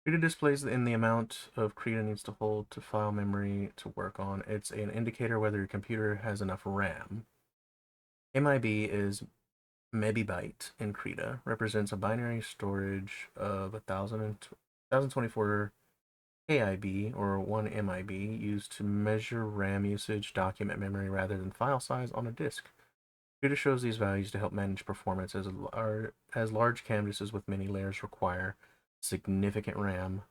Krita displays in the amount of Krita needs to hold to file memory to work on. It's an indicator whether your computer has enough RAM. MIB is mebibyte in Krita, represents a binary storage of 1024 KIB or 1 MIB used to measure RAM usage, document memory rather than file size on a disk. Krita shows these values to help manage performance as large canvases with many layers require significant RAM.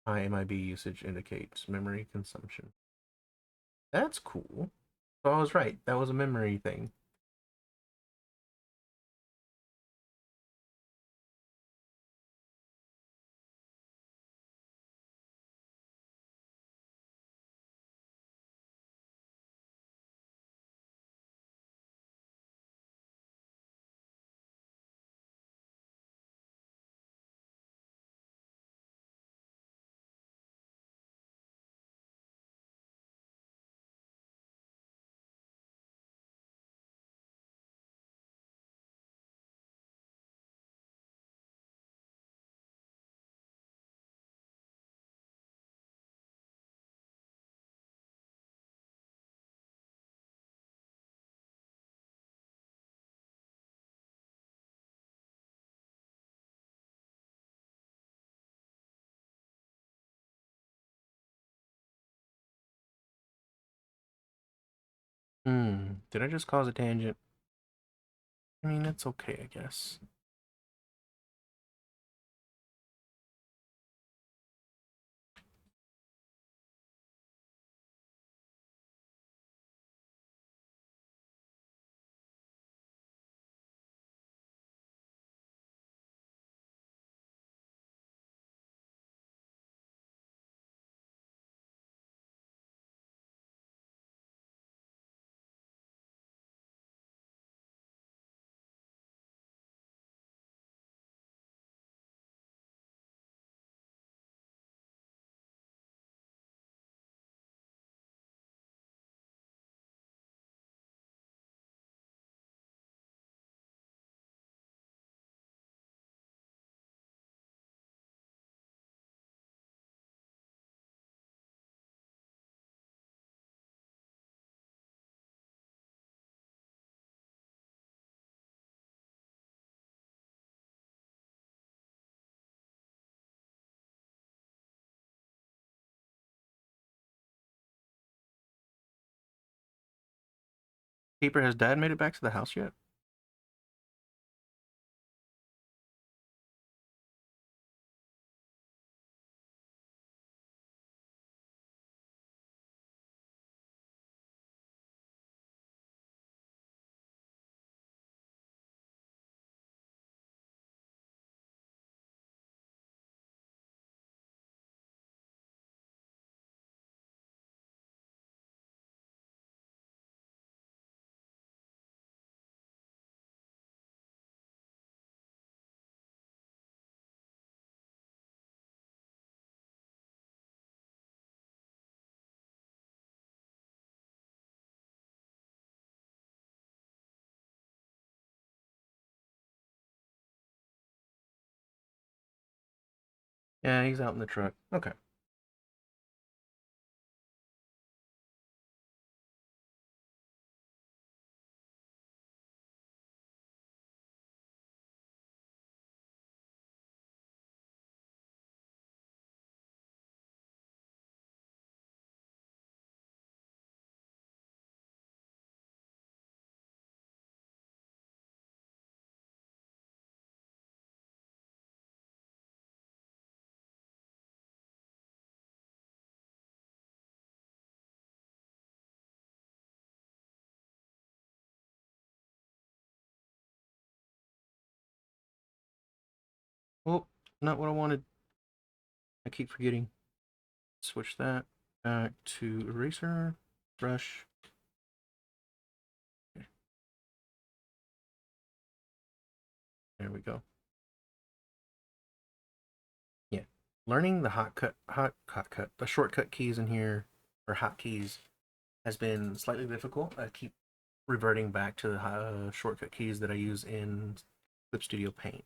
High MIB usage indicates memory consumption. That's cool. So I was right. That was a memory thing. Did I just cause a tangent? I mean, it's okay, I guess. Keeper, has Dad made it back to the house yet? Yeah, he's out in the truck. Okay. Oh, not what I wanted. I keep forgetting. Switch that back to eraser, brush. There we go. Yeah. Learning the the shortcut keys in here, or hotkeys, has been slightly difficult. I keep reverting back to the shortcut keys that I use in Clip Studio Paint.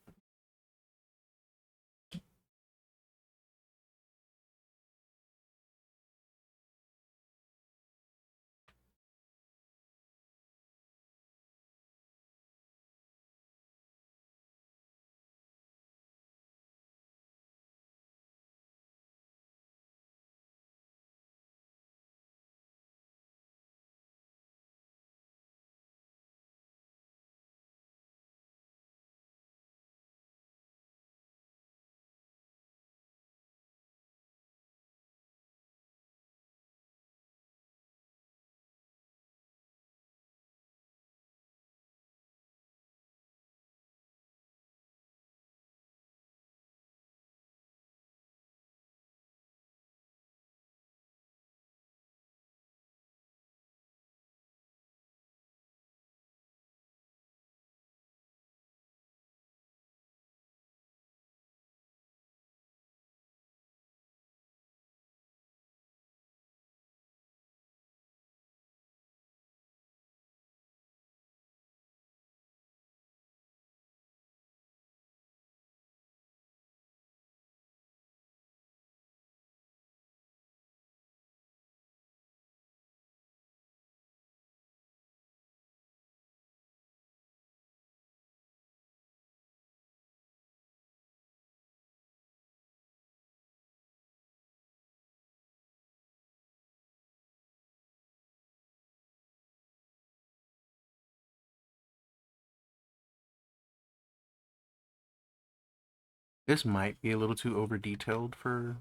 This might be a little too over detailed for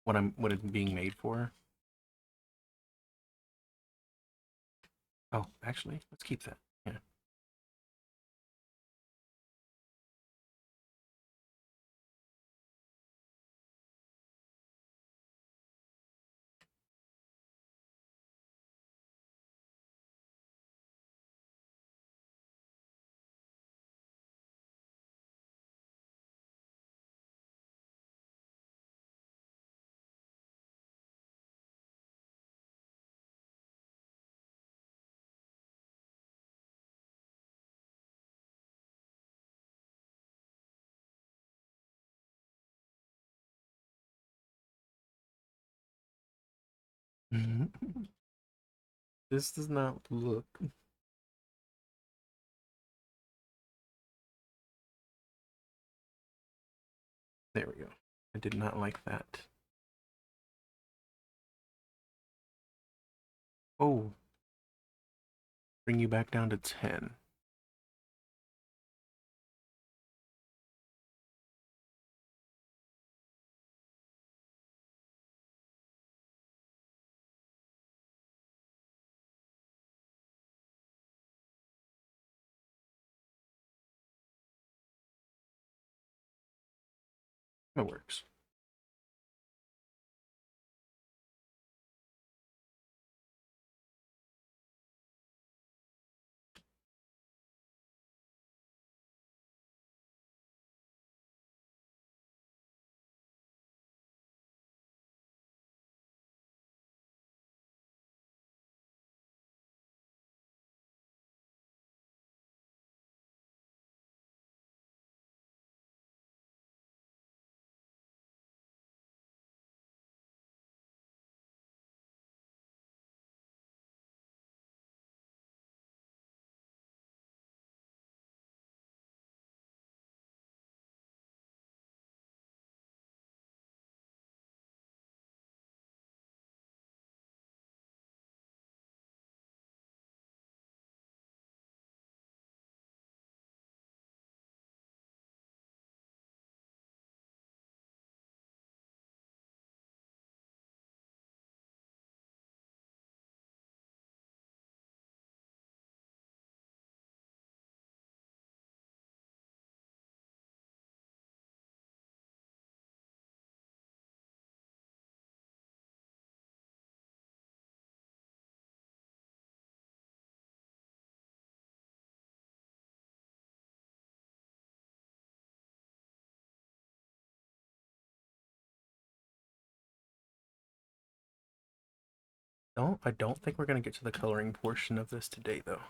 what it's being made for. Oh, actually, let's keep that. Yeah. This does not look. There we go. I did not like that. Oh, bring you back down to 10. That works. I don't think we're gonna get to the coloring portion of this today though.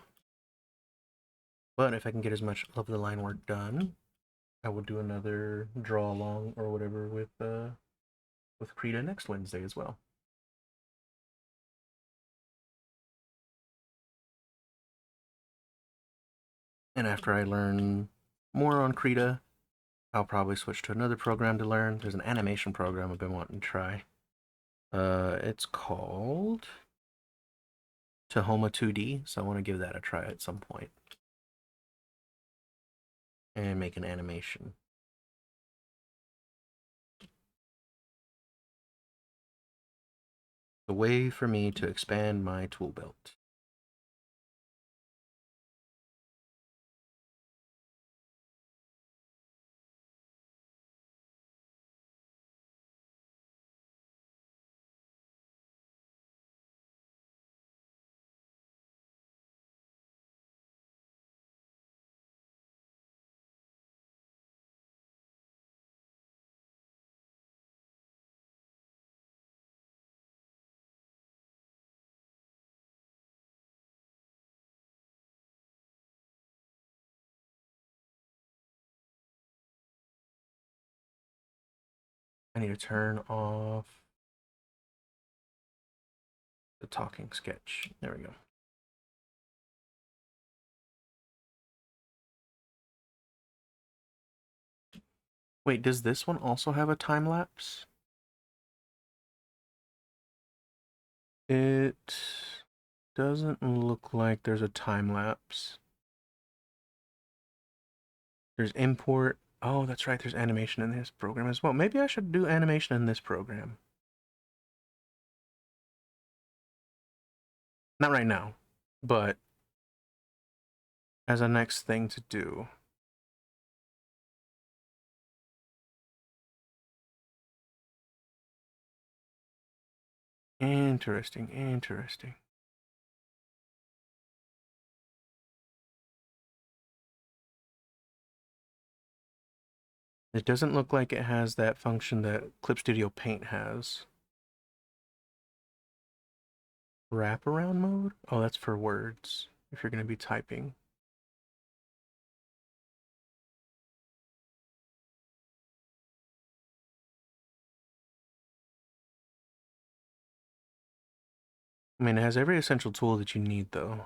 But if I can get as much of the line work done, I will do another draw along or whatever with Krita next Wednesday as well. And after I learn more on Krita, I'll probably switch to another program to learn. There's an animation program I've been wanting to try. It's called Tahoma 2D, so I want to give that a try at some point and make an animation. The way for me to expand my tool belt. I need to turn off the talking sketch. There we go. Wait, does this one also have a time lapse? It doesn't look like there's a time lapse. There's import, Oh, that's right. There's animation in this program as well. Maybe I should do animation in this program. Not right now, but as a next thing to do. Interesting, interesting. It doesn't look like it has that function that Clip Studio Paint has. Wraparound mode? Oh, that's for words, if you're going to be typing. I mean, it has every essential tool that you need, though.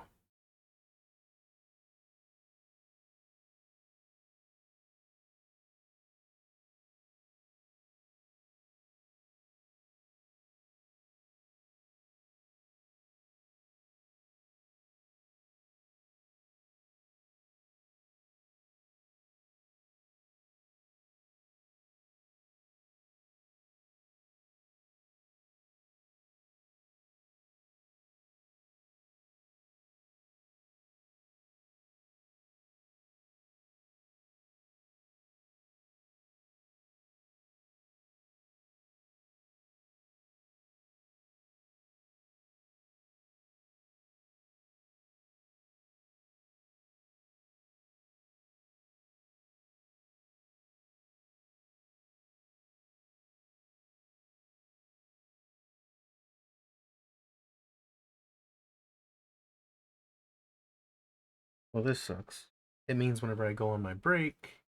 Well, this sucks. It means whenever I go on my break,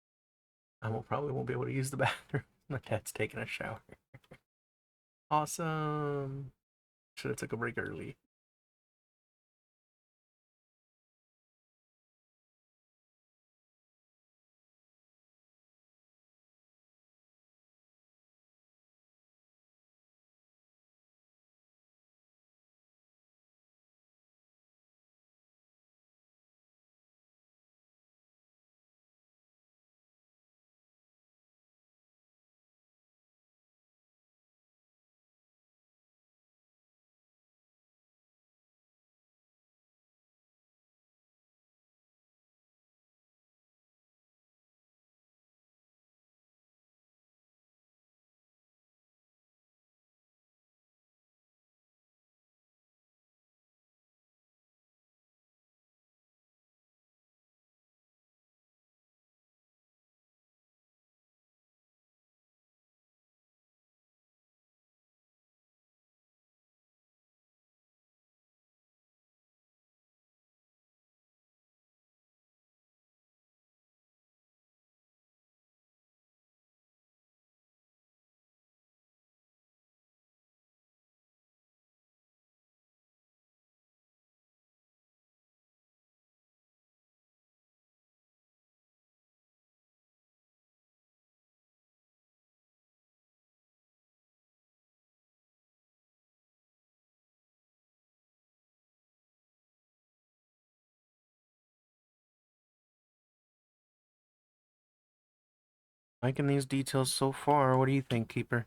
probably won't be able to use the bathroom. My cat's taking a shower. Awesome. Should have took a break early. Liking these details so far. What do you think, Keeper?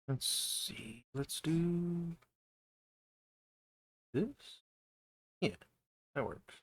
Let's see. Let's do this. Yeah, that works.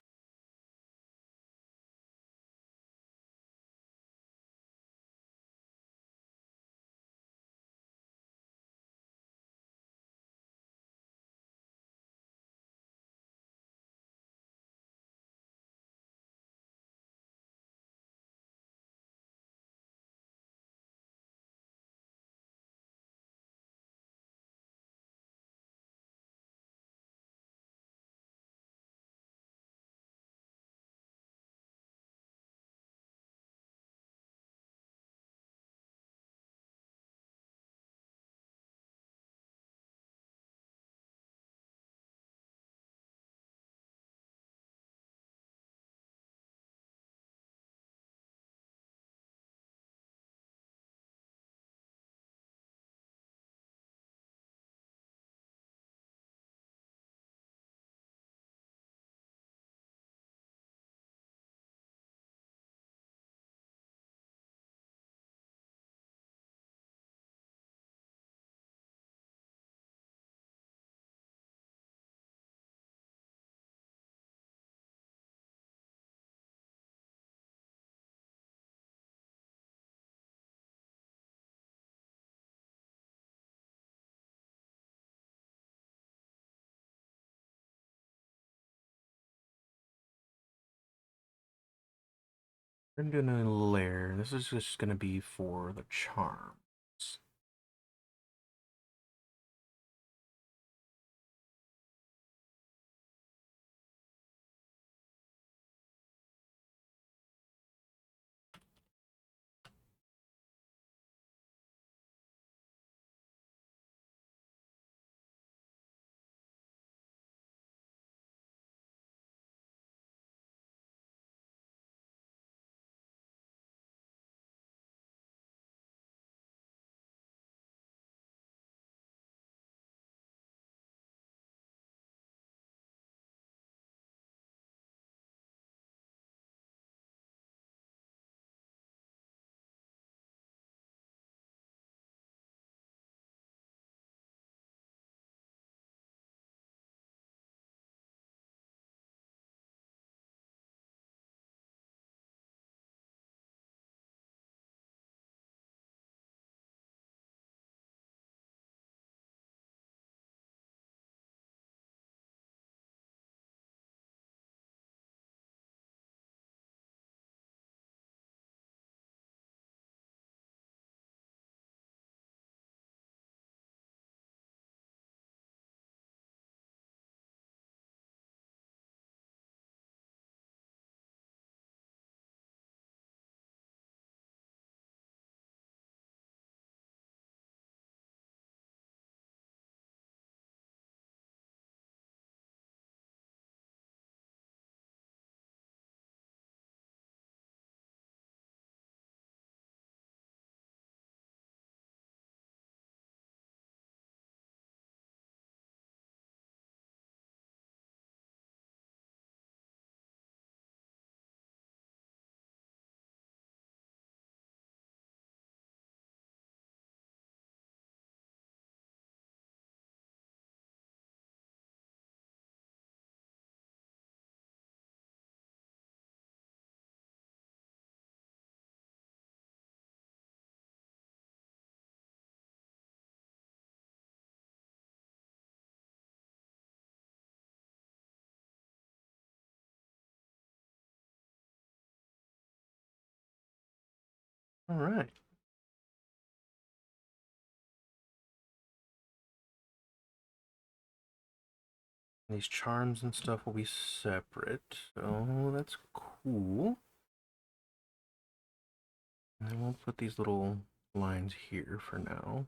We're doing a layer. This is just gonna be for the charms. All right. These charms and stuff will be separate. Oh, that's cool. And then we'll put these little lines here for now,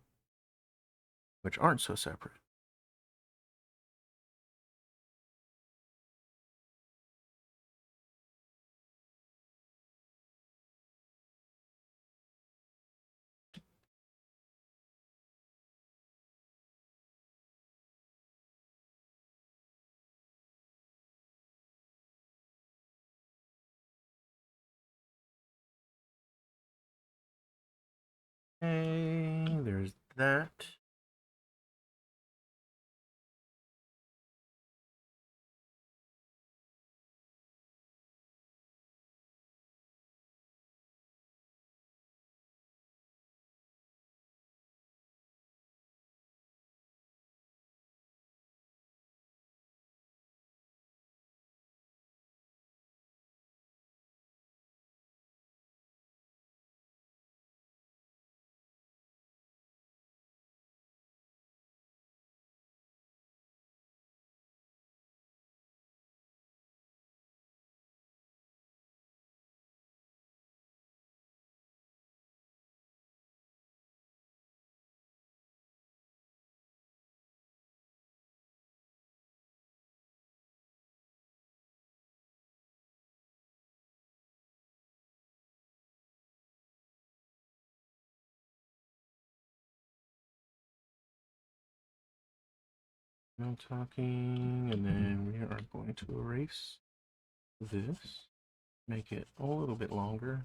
which aren't so separate. Okay, there's that. No talking, and then we are going to erase this, make it a little bit longer.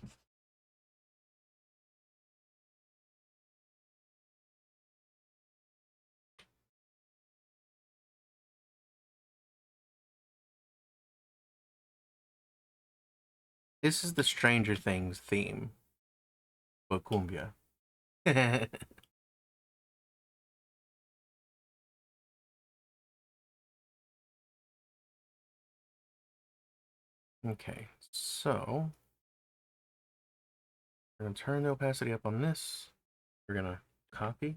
This is the Stranger Things theme, but cumbia. Okay, so we're gonna turn the opacity up on this. We're gonna copy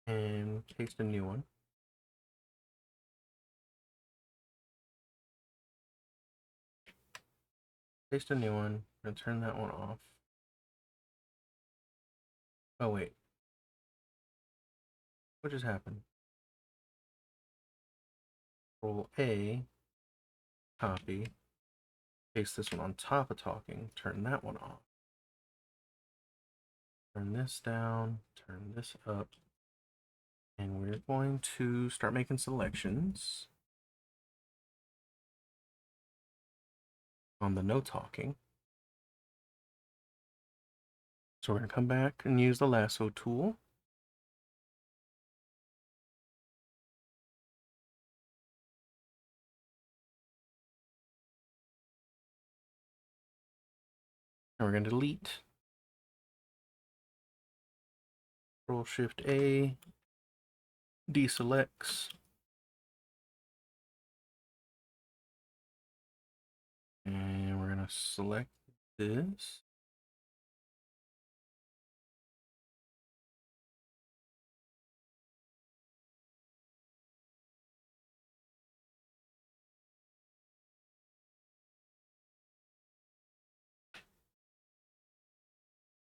and paste a new one. Paste a new one. I'm gonna turn that one off. Oh wait, what just happened? Control A, copy, paste this one on top of talking, turn that one off. Turn this down, turn this up, and we're going to start making selections on the no talking. So we're gonna come back and use the lasso tool. And we're gonna delete. Control Shift A, deselects. And we're gonna select this.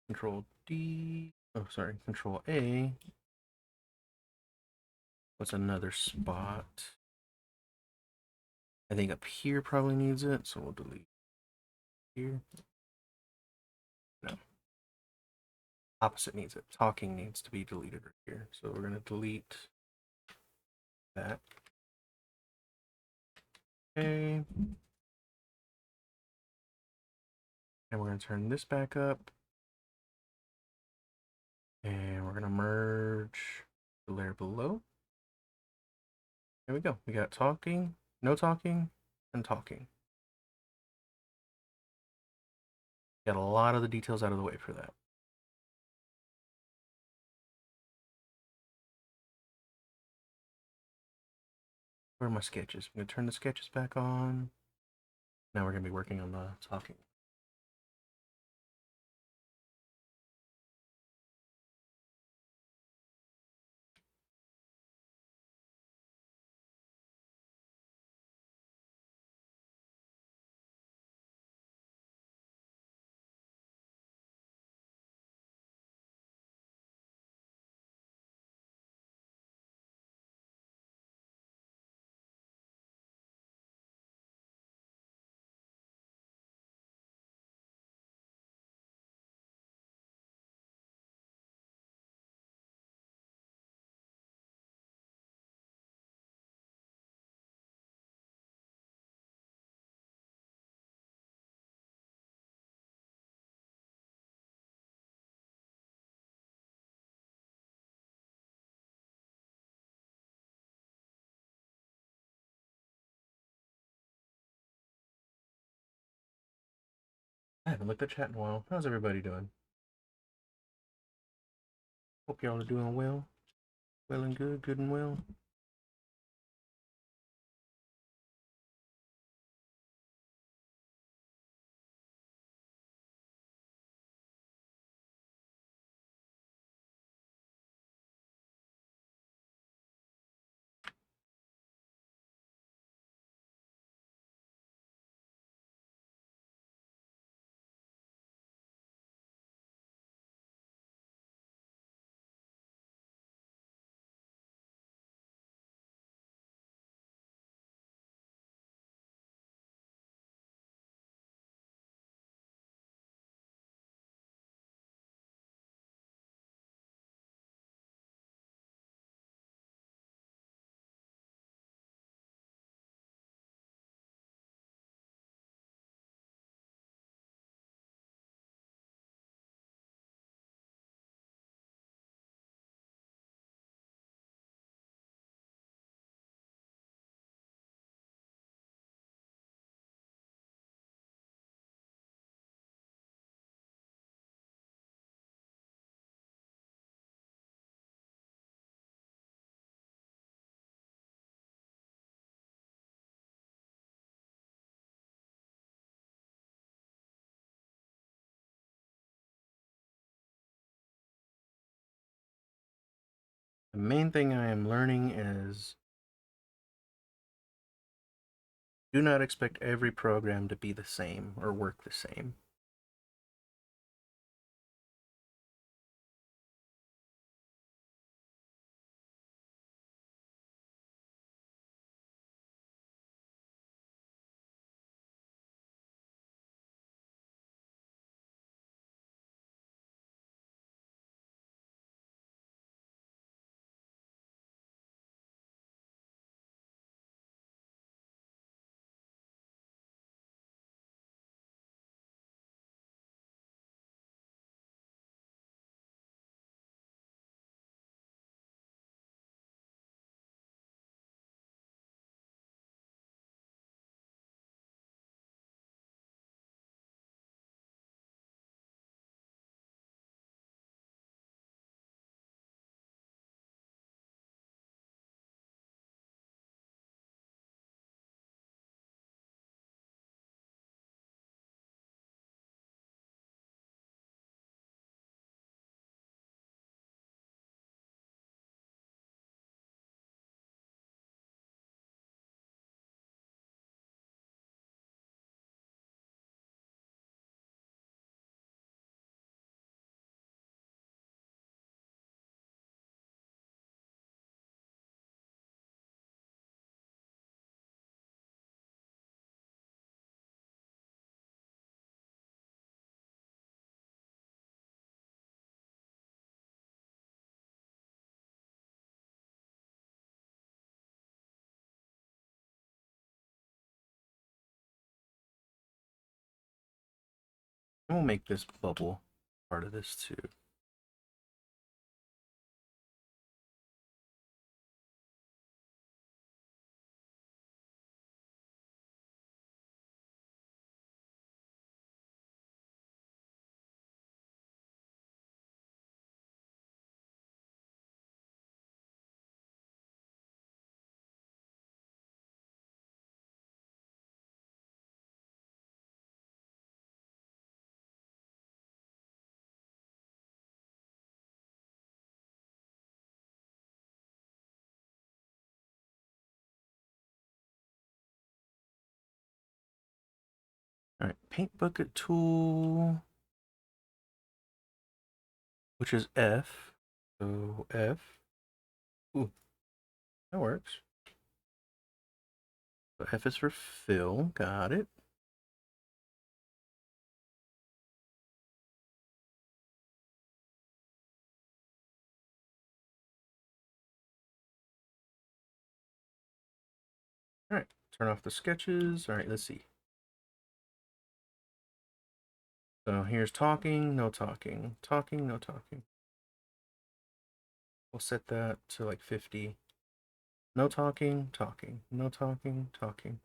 Control D, oh sorry, Control A. What's another spot? I think up here probably needs it, so we'll delete here. No. Opposite needs it. Talking needs to be deleted right here. So we're gonna delete that. Okay. And we're gonna turn this back up. And we're gonna merge the layer below. There we go. We got talking, no talking, and talking. Got a lot of the details out of the way for that. Where are my sketches? I'm gonna turn the sketches back on. Now we're gonna be working on the talking. I haven't looked at chat in a while. How's everybody doing? Hope y'all are doing well. Well and good, good and well. The main thing I am learning is do not expect every program to be the same or work the same. And we'll make this bubble part of this too. All right, paint bucket tool, which is F. So F. Ooh, that works. So F is for fill. Got it. All right, turn off the sketches. All right, let's see. So here's talking, no talking, talking, no talking. We'll set that to like 50. No talking, talking, no talking, talking.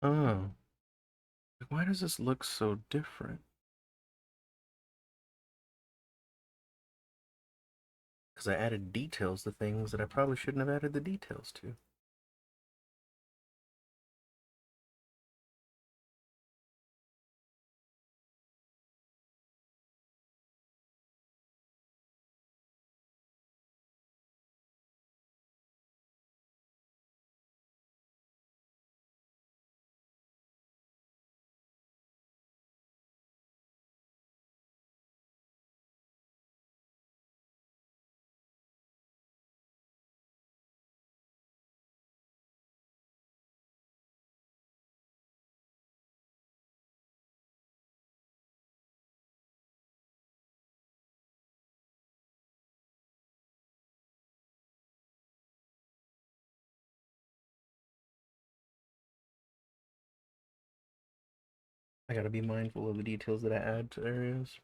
Oh, why does this look so different? because I added details to things that I probably shouldn't have added the details to. I gotta be mindful of the details that I add to areas.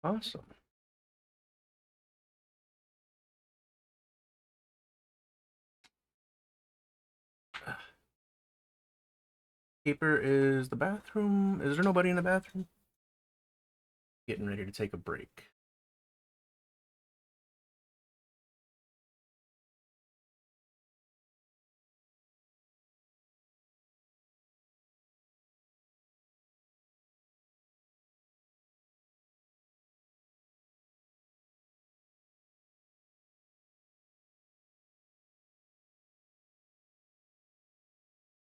Awesome. Keeper is the bathroom. Is there nobody in the bathroom? Getting ready to take a break.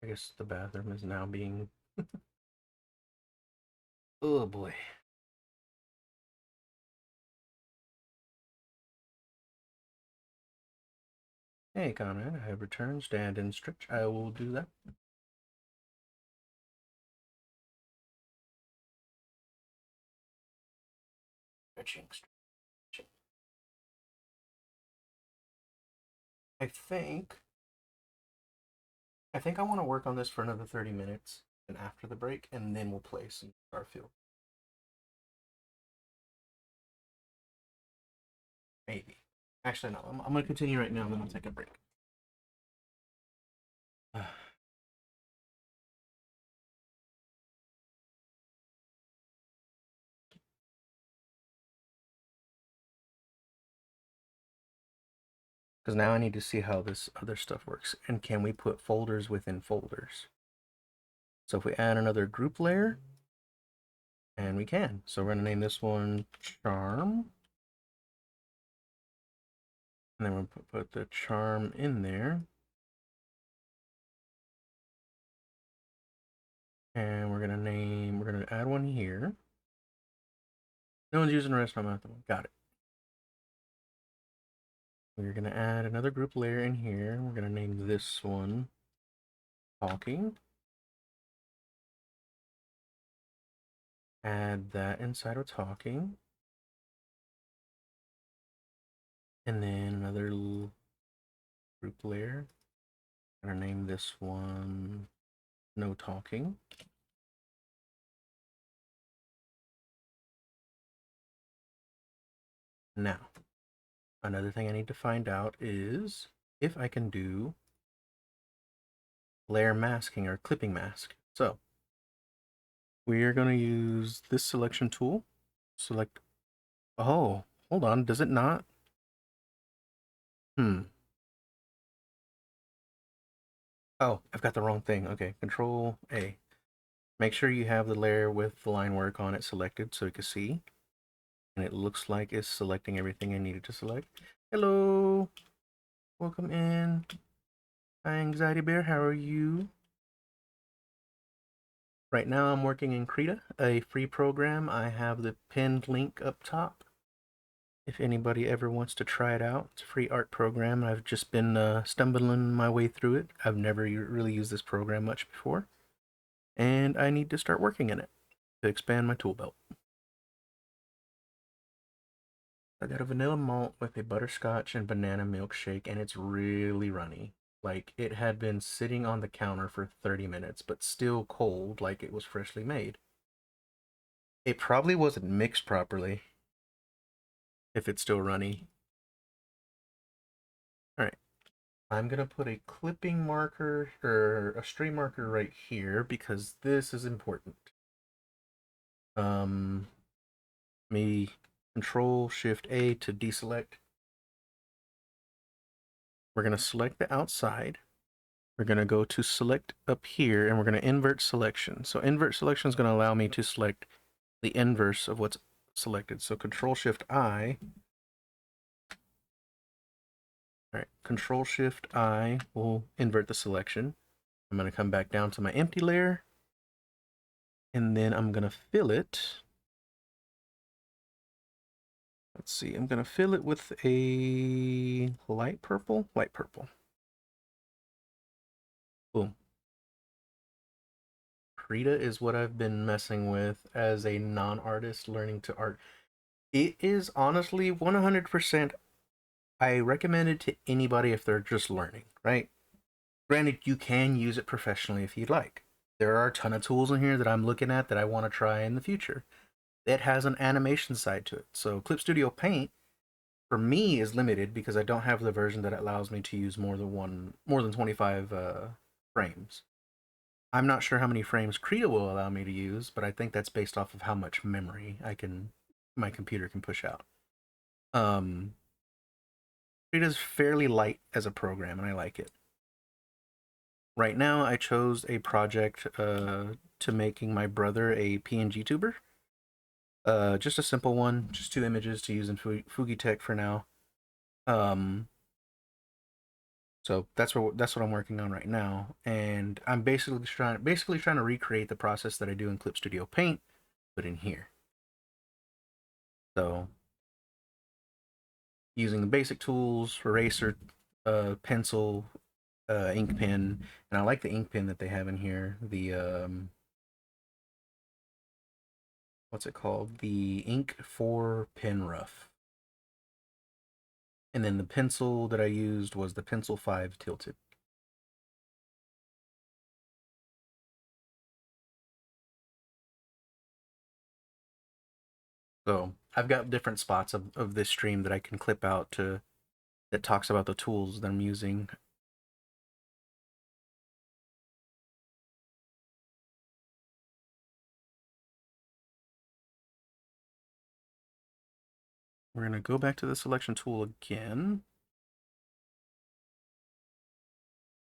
I guess the bathroom is now being. Oh boy. Hey, Conrad, I have returned. Stand and stretch. I will do that. Stretching, stretching. I think. I think I want to work on this for another 30 minutes, and after the break, and then we'll play some Starfield. Maybe. Actually, no. I'm gonna continue right now, and then I'll take a break. Because now I need to see how this other stuff works. And can we put folders within folders? So if we add another group layer, and we can. So we're going to name this one Charm. And then we'll put the charm in there. And we're going to add one here. No one's using the rest of my one. Got it. We're going to add another group layer in here. We're going to name this one Talking. Add that inside of Talking. And then another group layer. I'm going to name this one No Talking. Now, another thing I need to find out is if I can do layer masking or clipping mask. So we are going to use this selection tool. Select, oh, hold on, does it not? Oh, I've got the wrong thing. Okay, Control A. Make sure you have the layer with the line work on it selected so you can see. And it looks like it's selecting everything I needed to select. Hello, welcome in. Hi, Anxiety Bear, how are you? Right now I'm working in Krita, a free program. I have the pinned link up top. If anybody ever wants to try it out, it's a free art program. I've just been stumbling my way through it. I've never really used this program much before. And I need to start working in it to expand my tool belt. I got a vanilla malt with a butterscotch and banana milkshake, and it's really runny. Like it had been sitting on the counter for 30 minutes, but still cold, like it was freshly made. It probably wasn't mixed properly if it's still runny. All right. I'm going to put a clipping marker or a stray marker right here because this is important. Me Control Shift A to deselect. We're going to select the outside. We're going to go to select up here and we're going to invert selection. So invert selection is going to allow me to select the inverse of what's selected. So Control Shift I. All right, Control Shift I will invert the selection. I'm going to come back down to my empty layer and then I'm going to fill it. Let's see, I'm going to fill it with a light purple. Boom. Krita is what I've been messing with as a non-artist learning to art. It is honestly 100%. I recommend it to anybody if they're just learning, right? Granted, you can use it professionally if you'd like. There are a ton of tools in here that I'm looking at that I want to try in the future. It has an animation side to it. So Clip Studio Paint for me is limited because I don't have the version that allows me to use more than 25 frames. I'm not sure how many frames Krita will allow me to use, but I think that's based off of how much memory my computer can push out. Krita's fairly light as a program, and I like it. Right now, I chose a project to making my brother a PNG tuber. Just a simple one, just 2 images to use in Fugi Tech for now. So that's what I'm working on right now, and I'm basically trying to recreate the process that I do in Clip Studio Paint, but in here. So using the basic tools, eraser, pencil, ink pen, and I like the ink pen that they have in here. The what's it called? The Ink 4 Pen Rough. And then the pencil that I used was the Pencil 5 Tilted. So I've got different spots of this stream that I can clip out that talks about the tools that I'm using. We're going to go back to the selection tool again.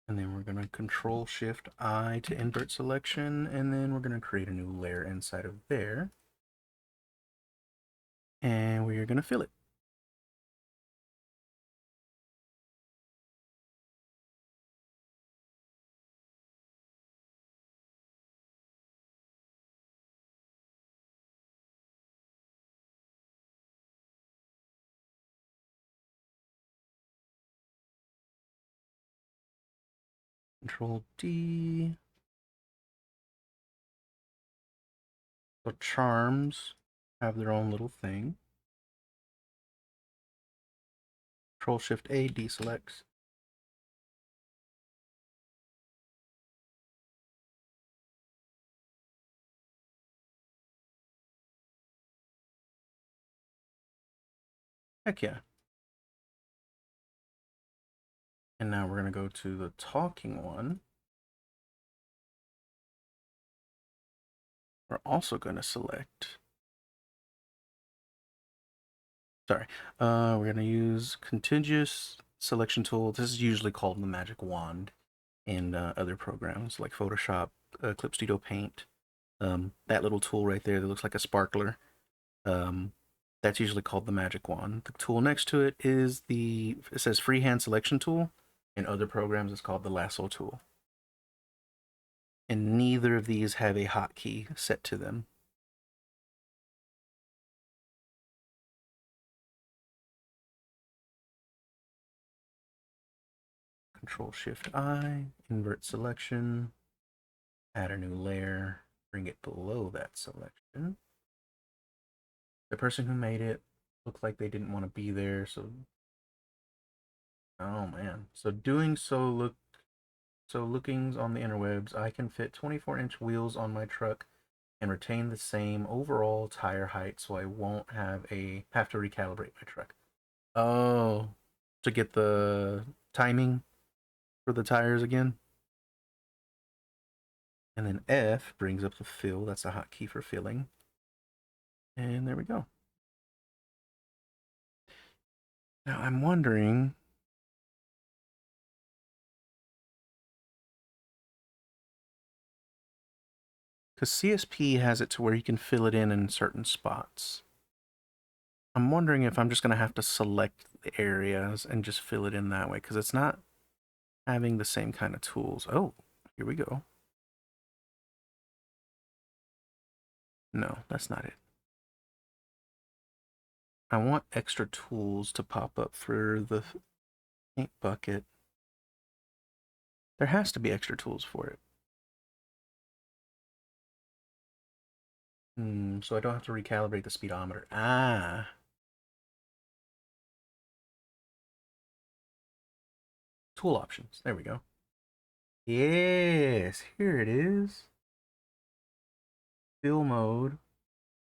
And then we're going to Control Shift I to invert selection. And then we're going to create a new layer inside of there. And we are going to fill it. Control D. So charms have their own little thing. Control Shift A deselects. Heck yeah. And now we're going to go to the talking one. We're also going to select. Sorry. We're going to use contiguous selection tool. This is usually called the magic wand in other programs like Photoshop, Clip Studio Paint. That little tool right there that looks like a sparkler. That's usually called the magic wand. The tool next to it is it says freehand selection tool. In other programs, it's called the lasso tool. And neither of these have a hotkey set to them. Control Shift I, invert selection, add a new layer, bring it below that selection. The person who made it looked like they didn't want to be there, so Oh man. So doing so lookings on the interwebs, I can fit 24-inch wheels on my truck and retain the same overall tire height, so I won't have to recalibrate my truck. Oh, to get the timing for the tires again. And then F brings up the fill. That's a hotkey for filling. And there we go. Now I'm wondering, because CSP has it to where you can fill it in certain spots. I'm wondering if I'm just going to have to select the areas and just fill it in that way, because it's not having the same kind of tools. Oh, here we go. No, that's not it. I want extra tools to pop up for the paint bucket. There has to be extra tools for it. So I don't have to recalibrate the speedometer. Ah. Tool options. There we go. Yes, here it is. Fill mode.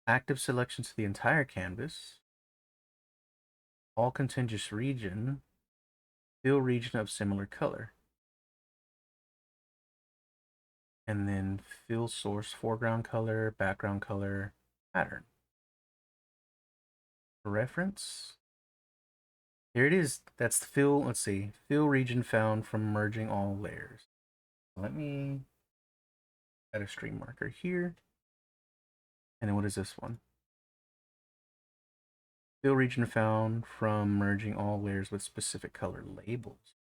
Active selection to the entire canvas. All contiguous region. Fill region of similar color. And then fill source, foreground color, background color, pattern. Reference. Here it is. That's the fill. Let's see. Fill region found from merging all layers. Let me add a stream marker here. And then what is this one? Fill region found from merging all layers with specific color labels.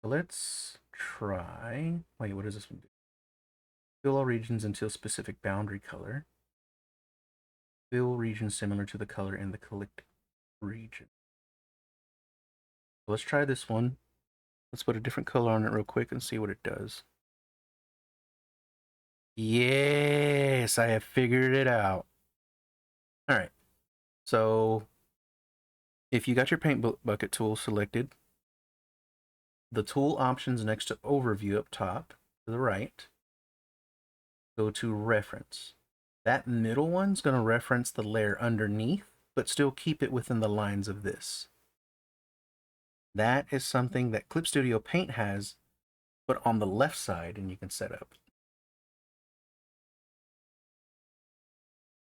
So let's try. Wait, what does this one do? Fill all regions until specific boundary color. Fill region similar to the color in the clicked region. So let's try this one. Let's put a different color on it real quick and see what it does. Yes, I have figured it out. All right. So if you got your paint bucket tool selected, the tool options next to overview up top to the right, go to reference. That middle one's going to reference the layer underneath, but still keep it within the lines of this. That is something that Clip Studio Paint has, but on the left side, and you can set up.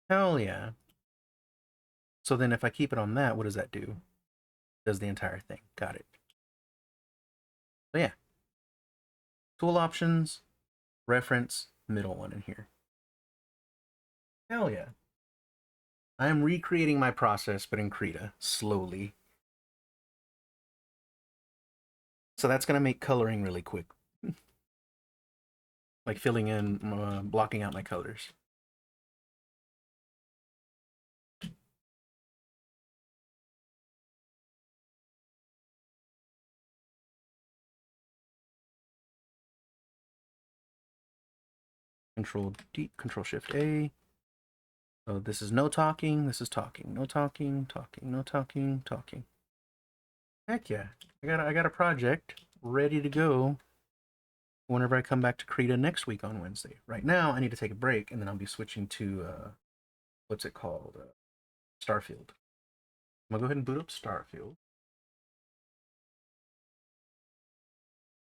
Hell yeah. So then if I keep it on that, what does that do? Does the entire thing. Got it. So yeah. Tool options, reference, middle one in here. Hell yeah. I am recreating my process, but in Krita, slowly. So that's going to make coloring really quick. Like filling in, blocking out my colors. Control D, Control Shift A. Oh, this is no talking. This is talking. No talking. Talking. No talking. Talking. Heck yeah! I got a project ready to go. Whenever I come back to Krita next week on Wednesday. Right now, I need to take a break, and then I'll be switching to what's it called? Starfield. I'm gonna go ahead and boot up Starfield.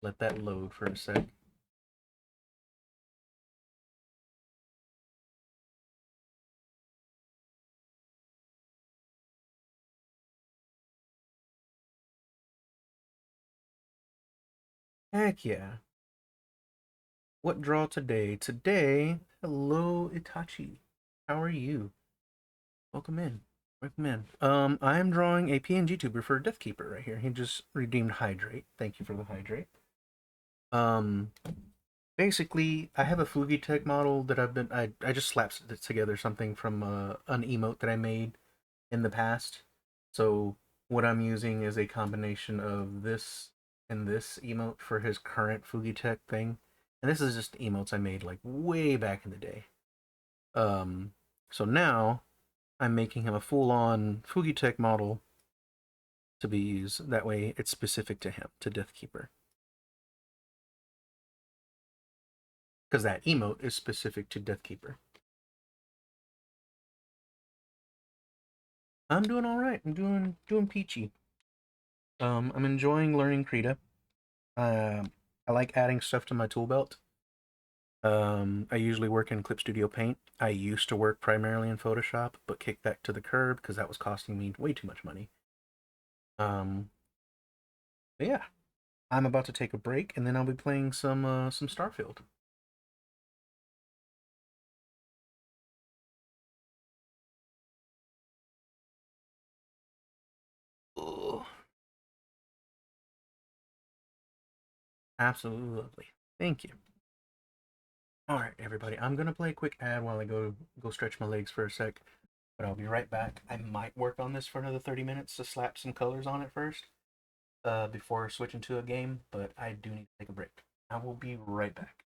Let that load for a sec. Heck yeah! What draw today? Today, hello Itachi. How are you? Welcome in. Welcome in. I am drawing a PNG tuber for Deathkeeper right here. He just redeemed Hydrate. Thank you for the Hydrate. Um, basically, I have a Fugi Tech model that I just slapped it together something from an emote that I made in the past. So what I'm using is a combination of this and this emote for his current Fugi Tech thing. And this is just emotes I made like way back in the day. So now I'm making him a full-on Fugi Tech model to be used. That way it's specific to him, to Deathkeeper. Because that emote is specific to Deathkeeper. I'm doing all right. I'm doing peachy. I'm enjoying learning Krita. I like adding stuff to my tool belt. I usually work in Clip Studio Paint. I used to work primarily in Photoshop, but kicked that to the curb because that was costing me way too much money. But yeah, I'm about to take a break, and then I'll be playing some Starfield. Ugh. Absolutely lovely. Thank you. All right, everybody. I'm gonna play a quick ad while I go stretch my legs for a sec, but I'll be right back. I might work on this for another 30 minutes to slap some colors on it first, before switching to a game. But I do need to take a break. I will be right back.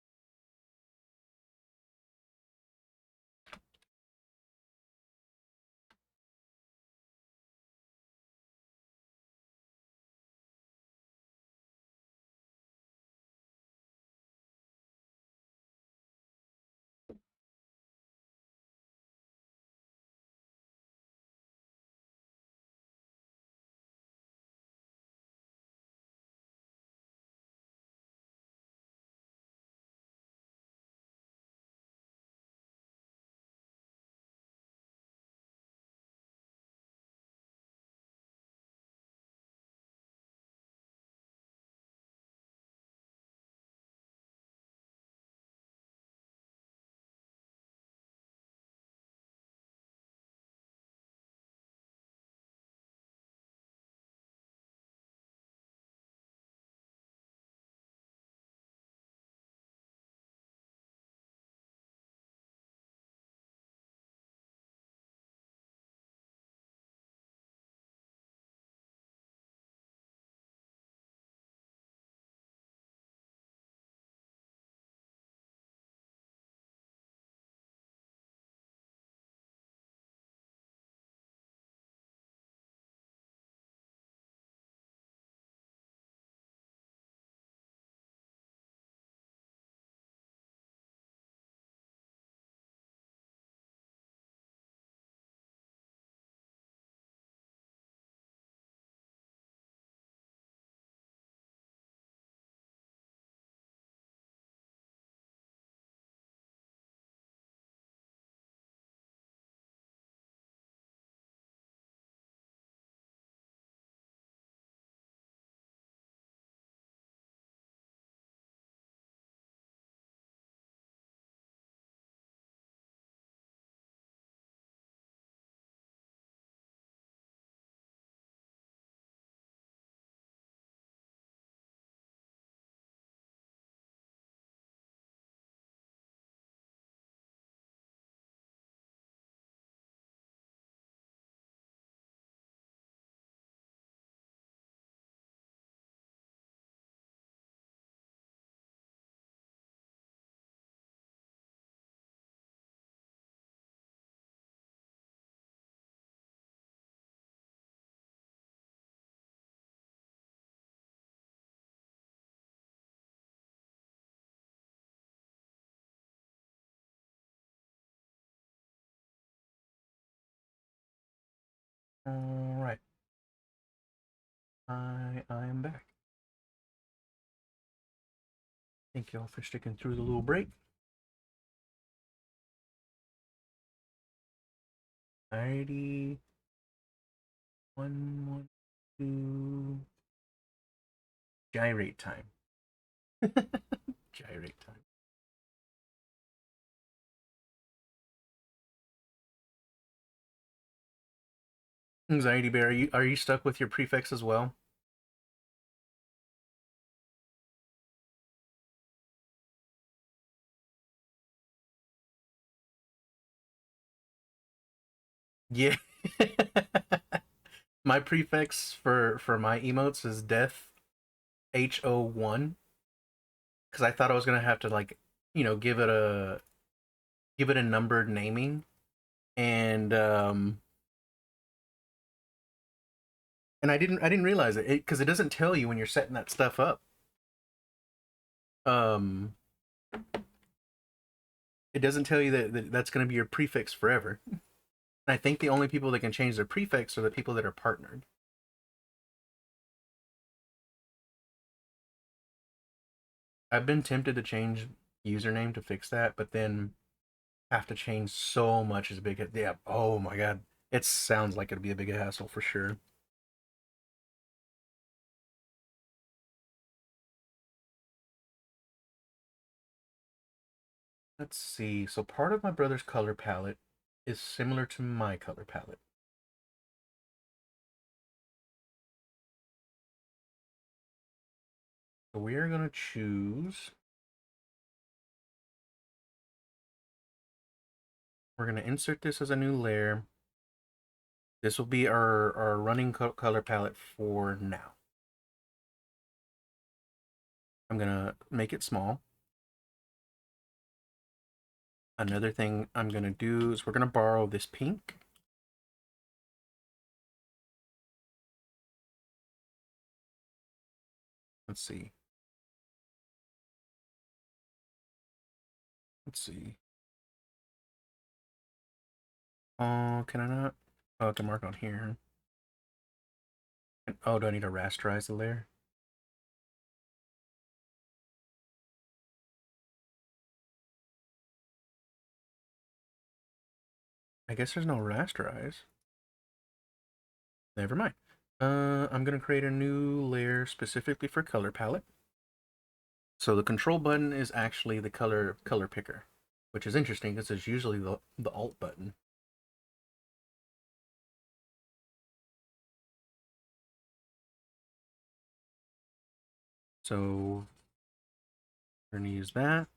All right, I am back. Thank y'all for sticking through the little break. Alrighty, one, two, gyrate time. Gyrate time. Anxiety Bear, are you stuck with your prefix as well? Yeah. My prefix for my emotes is death H01 because I thought I was gonna have to like give it a numbered naming and And I didn't realize it because it doesn't tell you when you're setting that stuff up. Um, it doesn't tell you that that's going to be your prefix forever. I think the only people that can change their prefix are the people that are partnered. I've been tempted to change username to fix that, but then have to change so much is a big. Yeah. Oh my god, it sounds like it'd be a big hassle for sure. Let's see. So part of my brother's color palette is similar to my color palette. So we are gonna choose. We're gonna insert this as a new layer. This will be our running color palette for now. I'm gonna make it small. Another thing I'm gonna do is we're gonna borrow this pink. Let's see. Let's see. Oh, can I not? Oh, I can mark on here. Oh, do I need to rasterize the layer? I guess there's no rasterize. Never mind. I'm gonna create a new layer specifically for color palette. So the control button is actually the color picker, which is interesting because it's usually the alt button. So we're gonna use that.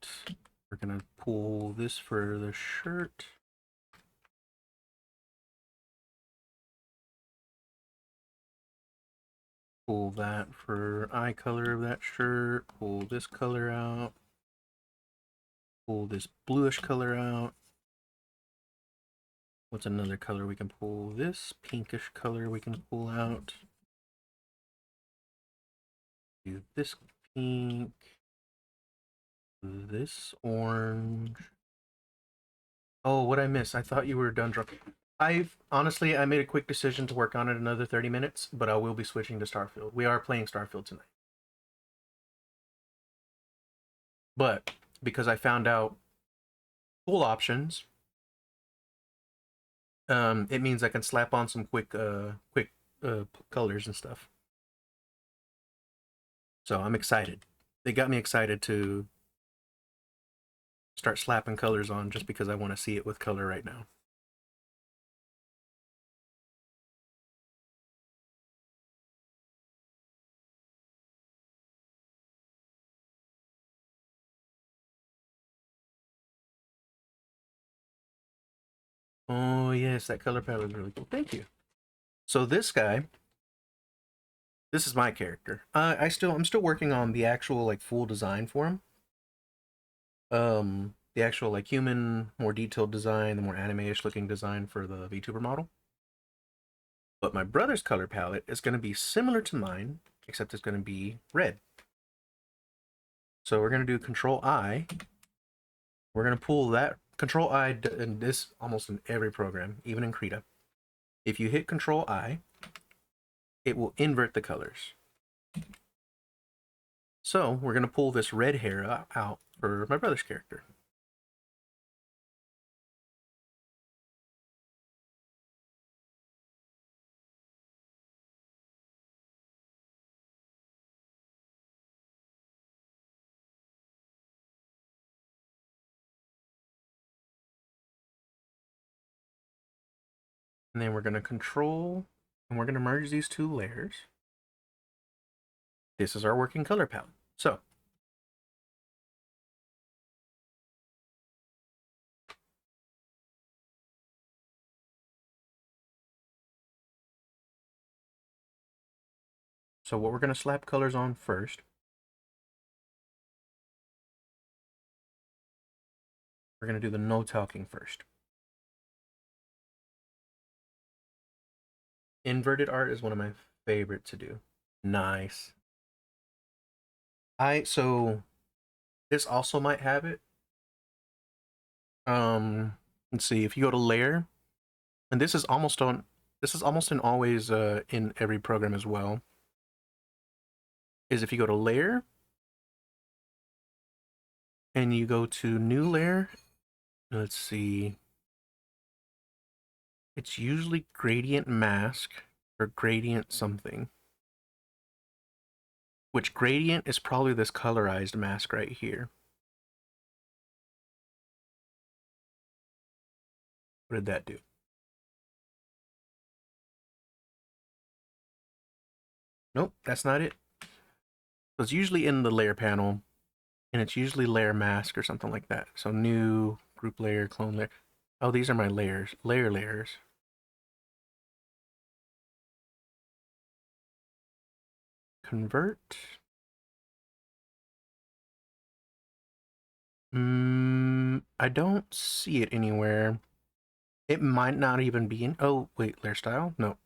We're gonna pull this for the shirt. Pull that for eye color of that shirt. Pull this color out. Pull this bluish color out. What's another color we can pull? This pinkish color we can pull out. Do this pink. This orange. Oh, what I miss? I thought you were done drawing. I've honestly, I made a quick decision to work on it another 30 minutes, but I will be switching to Starfield. We are playing Starfield tonight. But because I found out full options, it means I can slap on some quick colors and stuff. So I'm excited. They got me excited to start slapping colors on just because I want to see it with color right now. Oh yes, that color palette is really cool. Thank you. So this guy, this is my character. I'm still working on the actual like full design for him. The actual like human, more detailed design, the more anime-ish looking design for the VTuber model. But my brother's color palette is going to be similar to mine, except it's going to be red. So we're going to do Control I. We're going to pull that Control I, and this almost in every program, even in Krita. If you hit Control I, it will invert the colors. So we're going to pull this red hair out for my brother's character. And then we're going to control, and we're going to merge these two layers. This is our working color palette. So what we're going to slap colors on first, we're going to do the no talking first. Inverted art is one of my favorite to do. Nice. So this also might have it. Let's see, if you go to layer, and this is almost in always in every program as well, is if you go to layer and you go to new layer, let's see, it's usually gradient mask or gradient something, which gradient is probably this colorized mask right here. What did that do? Nope, that's not it. So it's usually in the layer panel, and it's usually layer mask or something like that. So new, group layer, clone layer. Oh, these are my layers, layers. Convert. I don't see it anywhere. It might not even be in, oh, wait, layer style? No.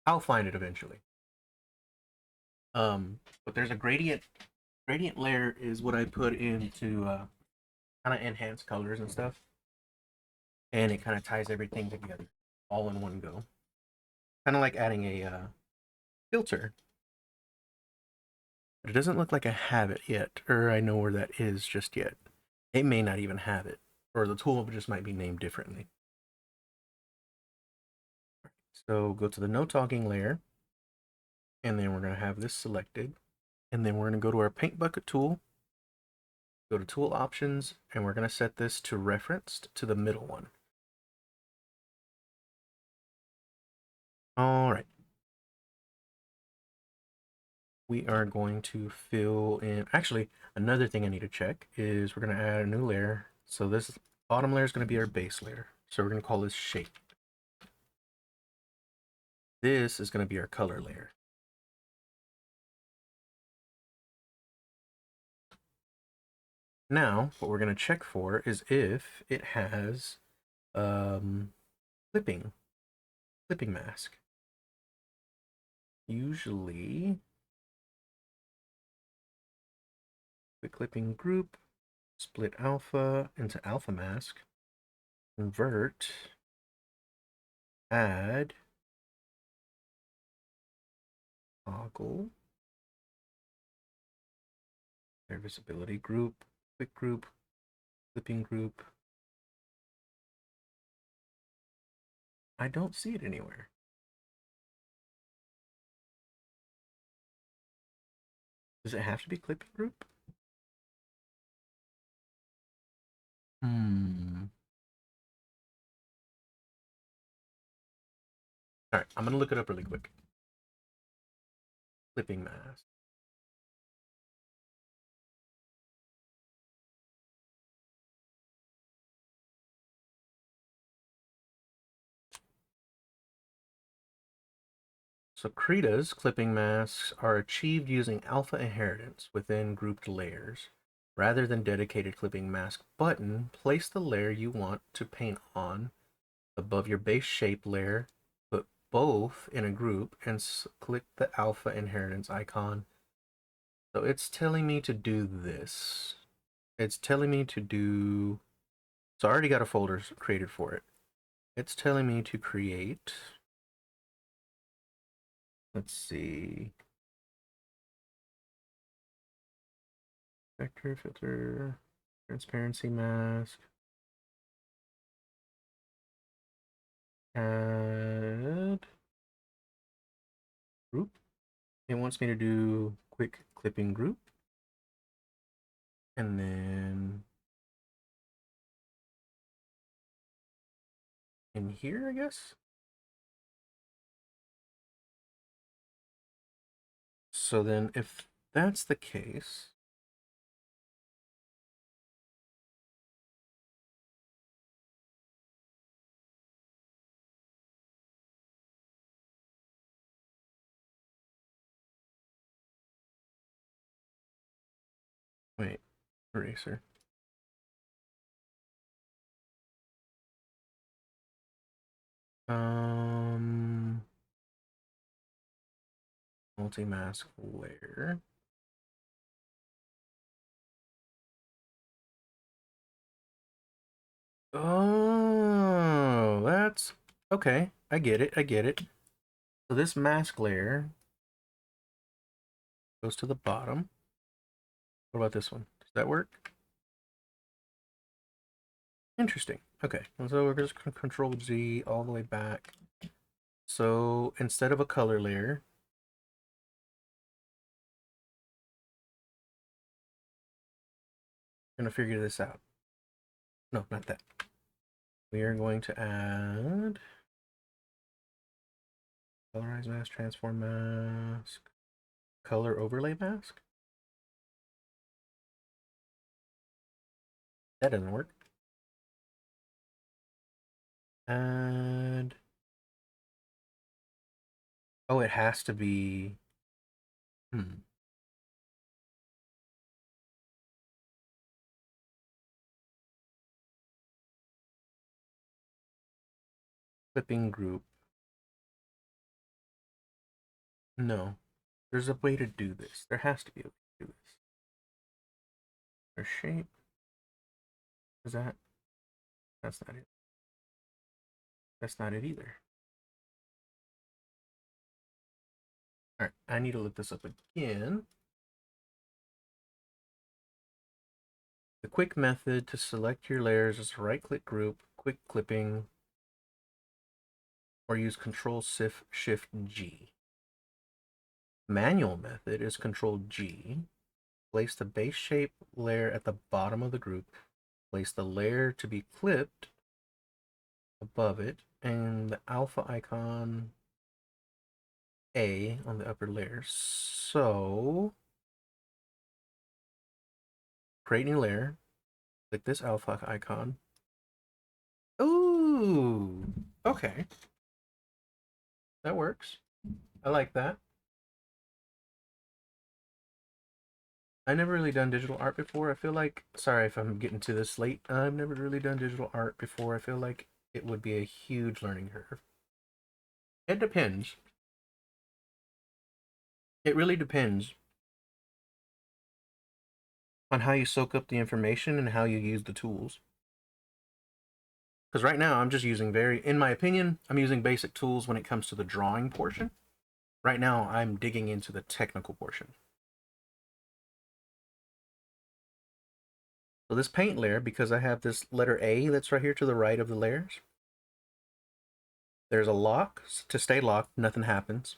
I'll find it eventually. But there's a gradient. Gradient layer is what I put in to kind of enhance colors and stuff. And it kind of ties everything together all in one go. Kind of like adding a filter. But it doesn't look like I have it yet, or I know where that is just yet. It may not even have it, or the tool just might be named differently. So go to the no talking layer, and then we're going to have this selected. And then we're going to go to our paint bucket tool, go to tool options, and we're going to set this to referenced to the middle one. All right. We are going to fill in, actually, another thing I need to check is we're going to add a new layer. So this bottom layer is going to be our base layer. So we're going to call this shape. This is going to be our color layer. Now, what we're going to check for is if it has clipping mask. Usually, the clipping group, split alpha into alpha mask, convert, add, toggle, their visibility group, quick group, clipping group. I don't see it anywhere. Does it have to be clipping group? All right, I'm gonna look it up really quick. Clipping mask. So Krita's clipping masks are achieved using alpha inheritance within grouped layers. Rather than dedicated clipping mask button, place the layer you want to paint on above your base shape layer, put both in a group, and click the alpha inheritance icon. So it's telling me to do this. It's telling me to do, so I already got a folder created for it. It's telling me to create, let's see, vector filter, transparency mask, add group. It wants me to do quick clipping group. And then in here, I guess. So then if that's the case, wait, eraser. Multi-mask layer. Oh, that's okay. I get it. I get it. So this mask layer goes to the bottom. What about this one? Does that work? Interesting. Okay. So we're just going to Control Z all the way back. So instead of a color layer, we're going to figure this out. No, not that. We are going to add colorize mask, transform mask, color overlay mask. That doesn't work. And oh, it has to be. Clipping group. No, there's a way to do this. There has to be a way to do this. There's shape. Is that? That's not it. That's not it either. All right, I need to look this up again. The quick method to select your layers is right-click group, quick clipping, or use Control-Shift-G. Manual method is Control-G. Place the base shape layer at the bottom of the group. Place the layer to be clipped above it, and the alpha icon A on the upper layer. So, create new layer. Click this alpha icon. Ooh, okay. That works. I like that. I never really done digital art before. I feel like, sorry if I'm getting to this late. I've never really done digital art before. I feel like it would be a huge learning curve. It depends. It really depends on how you soak up the information and how you use the tools. Because right now I'm just using in my opinion, I'm using basic tools when it comes to the drawing portion. Right now I'm digging into the technical portion. So this paint layer, because I have this letter A that's right here to the right of the layers, there's a lock. To stay locked, nothing happens.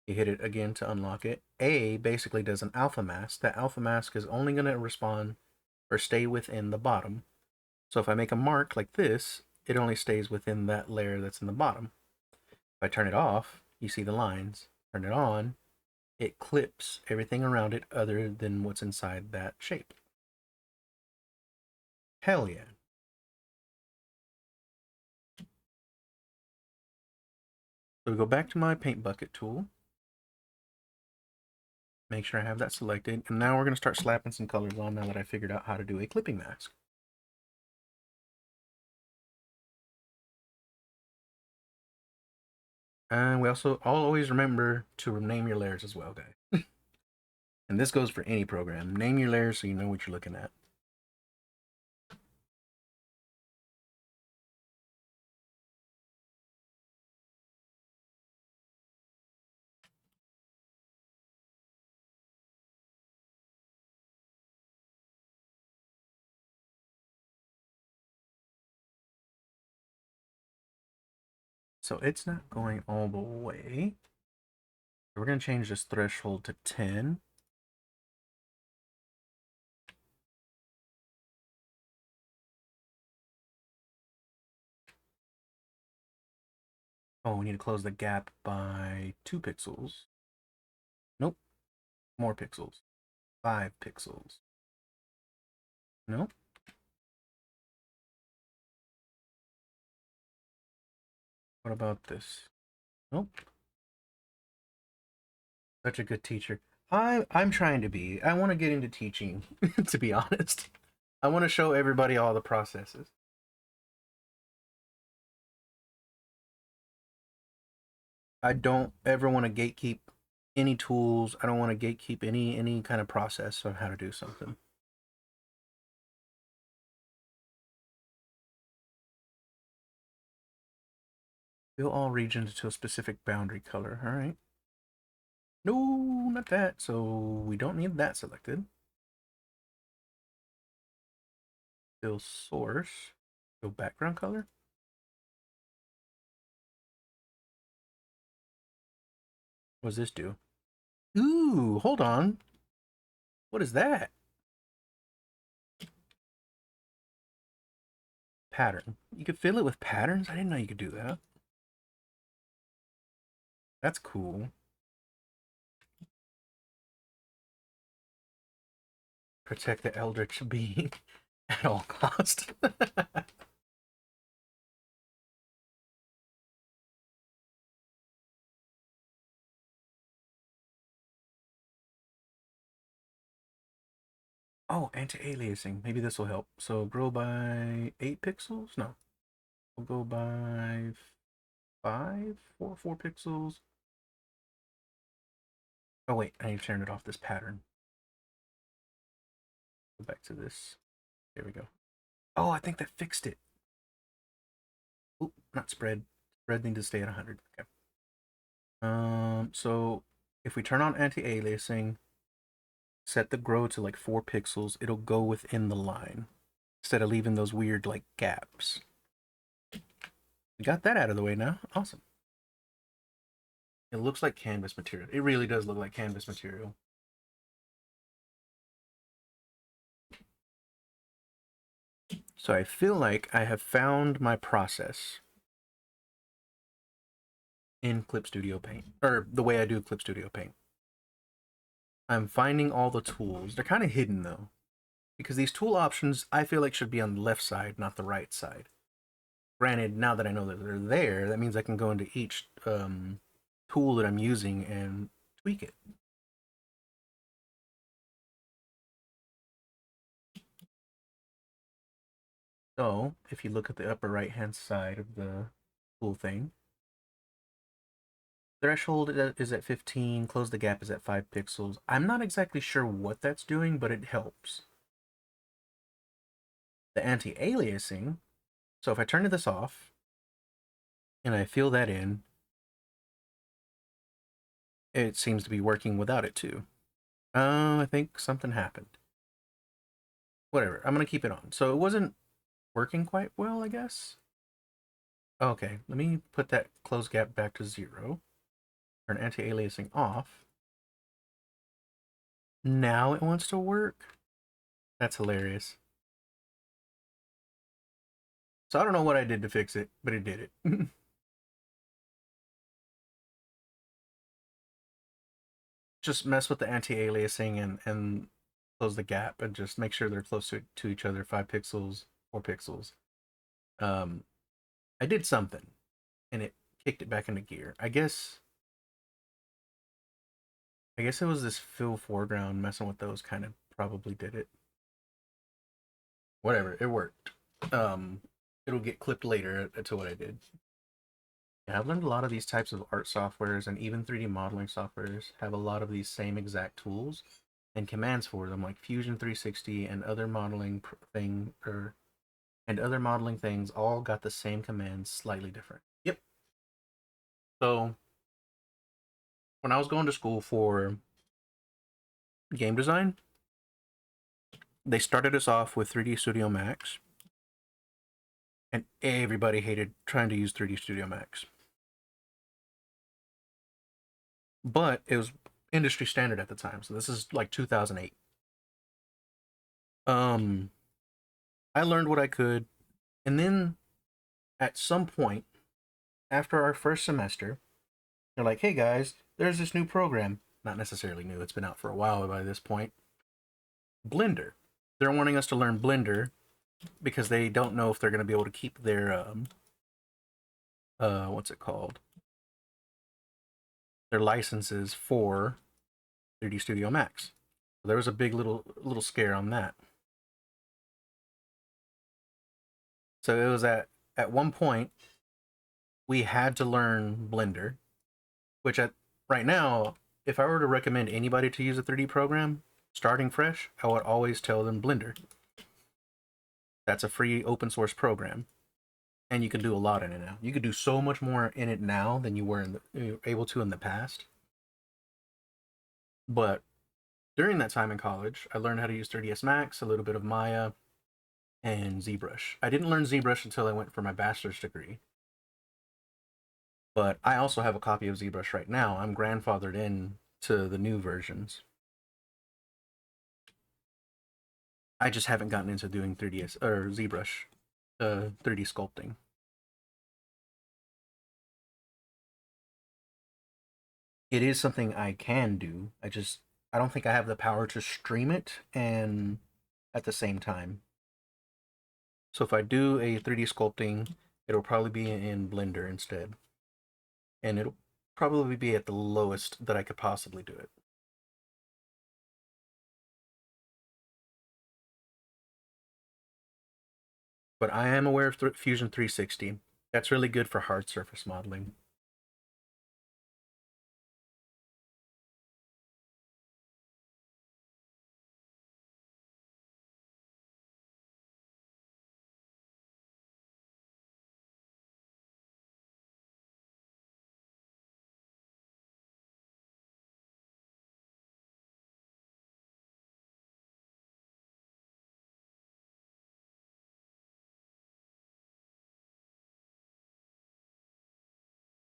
You hit it again to unlock it. A basically does an alpha mask. That alpha mask is only going to respond or stay within the bottom. So if I make a mark like this, it only stays within that layer that's in the bottom. If I turn it off, you see the lines. Turn it on, it clips everything around it other than what's inside that shape. Hell yeah. So we go back to my paint bucket tool. Make sure I have that selected. And now we're going to start slapping some colors on now that I figured out how to do a clipping mask. And we also always remember to name your layers as well, guys. And this goes for any program. Name your layers so you know what you're looking at. So it's not going all the way. We're going to change this threshold to 10. Oh, we need to close the gap by 2 pixels. Nope. More pixels. 5 pixels. Nope. What about this? Nope. Such a good teacher. I'm trying to be. I want to get into teaching, to be honest. I want to show everybody all the processes. I don't ever want to gatekeep any tools. I don't want to gatekeep any kind of process of how to do something. Fill all regions to a specific boundary color. All right. No, not that. So we don't need that selected. Fill source. Fill background color. What does this do? Ooh, hold on. What is that? Pattern. You could fill it with patterns? I didn't know you could do that. That's cool. Protect the eldritch being at all costs. Oh, anti-aliasing. Maybe this will help. So grow by 8 pixels? No. We'll go by 5? 4 pixels. Oh wait, I need to turn it off this pattern. Go back to this. There we go. Oh, I think that fixed it. Oop, not spread. Spread needs to stay at 100. Okay. So if we turn on anti-aliasing, set the grow to like 4 pixels, it'll go within the line instead of leaving those weird like gaps. We got that out of the way now. Awesome. It looks like canvas material. It really does look like canvas material. So I feel like I have found my process in Clip Studio Paint, or the way I do Clip Studio Paint. I'm finding all the tools. They're kind of hidden though, because these tool options I feel like should be on the left side, not the right side. Granted, now that I know that they're there, that means I can go into each tool that I'm using and tweak it. So if you look at the upper right hand side of the tool thing, threshold is at 15, close the gap is at 5 pixels. I'm not exactly sure what that's doing, but it helps. The anti-aliasing, so if I turn this off and I fill that in, it seems to be working without it too. I think something happened. Whatever, I'm gonna keep it on. So it wasn't working quite well, I guess. Okay, let me put that close gap back to 0. Turn anti-aliasing off. Now it wants to work. That's hilarious. So I don't know what I did to fix it, but it did it. Just mess with the anti-aliasing and close the gap and just make sure they're close to each other, 5 pixels, 4 pixels. Um, I did something, and it kicked it back into gear. I guess it was this fill foreground messing with those kind of probably did it. Whatever, it worked. It'll get clipped later to what I did. Yeah, I've learned a lot of these types of art softwares and even 3D modeling softwares have a lot of these same exact tools and commands for them, like Fusion 360 and other modeling and other modeling things all got the same commands, slightly different. Yep. So when I was going to school for game design, they started us off with 3D Studio Max, and everybody hated trying to use 3D Studio Max. But it was industry standard at the time, so this is like 2008. Um, I learned what I could, and then at some point after our first semester, they're like, "Hey guys, there's this new program. Not necessarily new; it's been out for a while by this point. Blender. They're wanting us to learn Blender because they don't know if they're going to be able to keep their what's it called? Their licenses for 3D Studio Max. So there was a big little scare on that. So it was at one point we had to learn Blender, Which right now, if I were to recommend anybody to use a 3D program starting fresh, I would always tell them Blender. That's a free open source program, and you can do a lot in it now. You could do so much more in it now than you were able to in the past. But during that time in college, I learned how to use 3ds Max, a little bit of Maya, and ZBrush. I didn't learn ZBrush until I went for my bachelor's degree, but I also have a copy of ZBrush right now. I'm grandfathered in to the new versions. I just haven't gotten into doing 3ds or ZBrush 3D sculpting. It is something I can do. I don't think I have the power to stream it and at the same time. So if I do a 3D sculpting, it'll probably be in Blender instead. And it'll probably be at the lowest that I could possibly do it. But I am aware of Fusion 360. That's really good for hard surface modeling.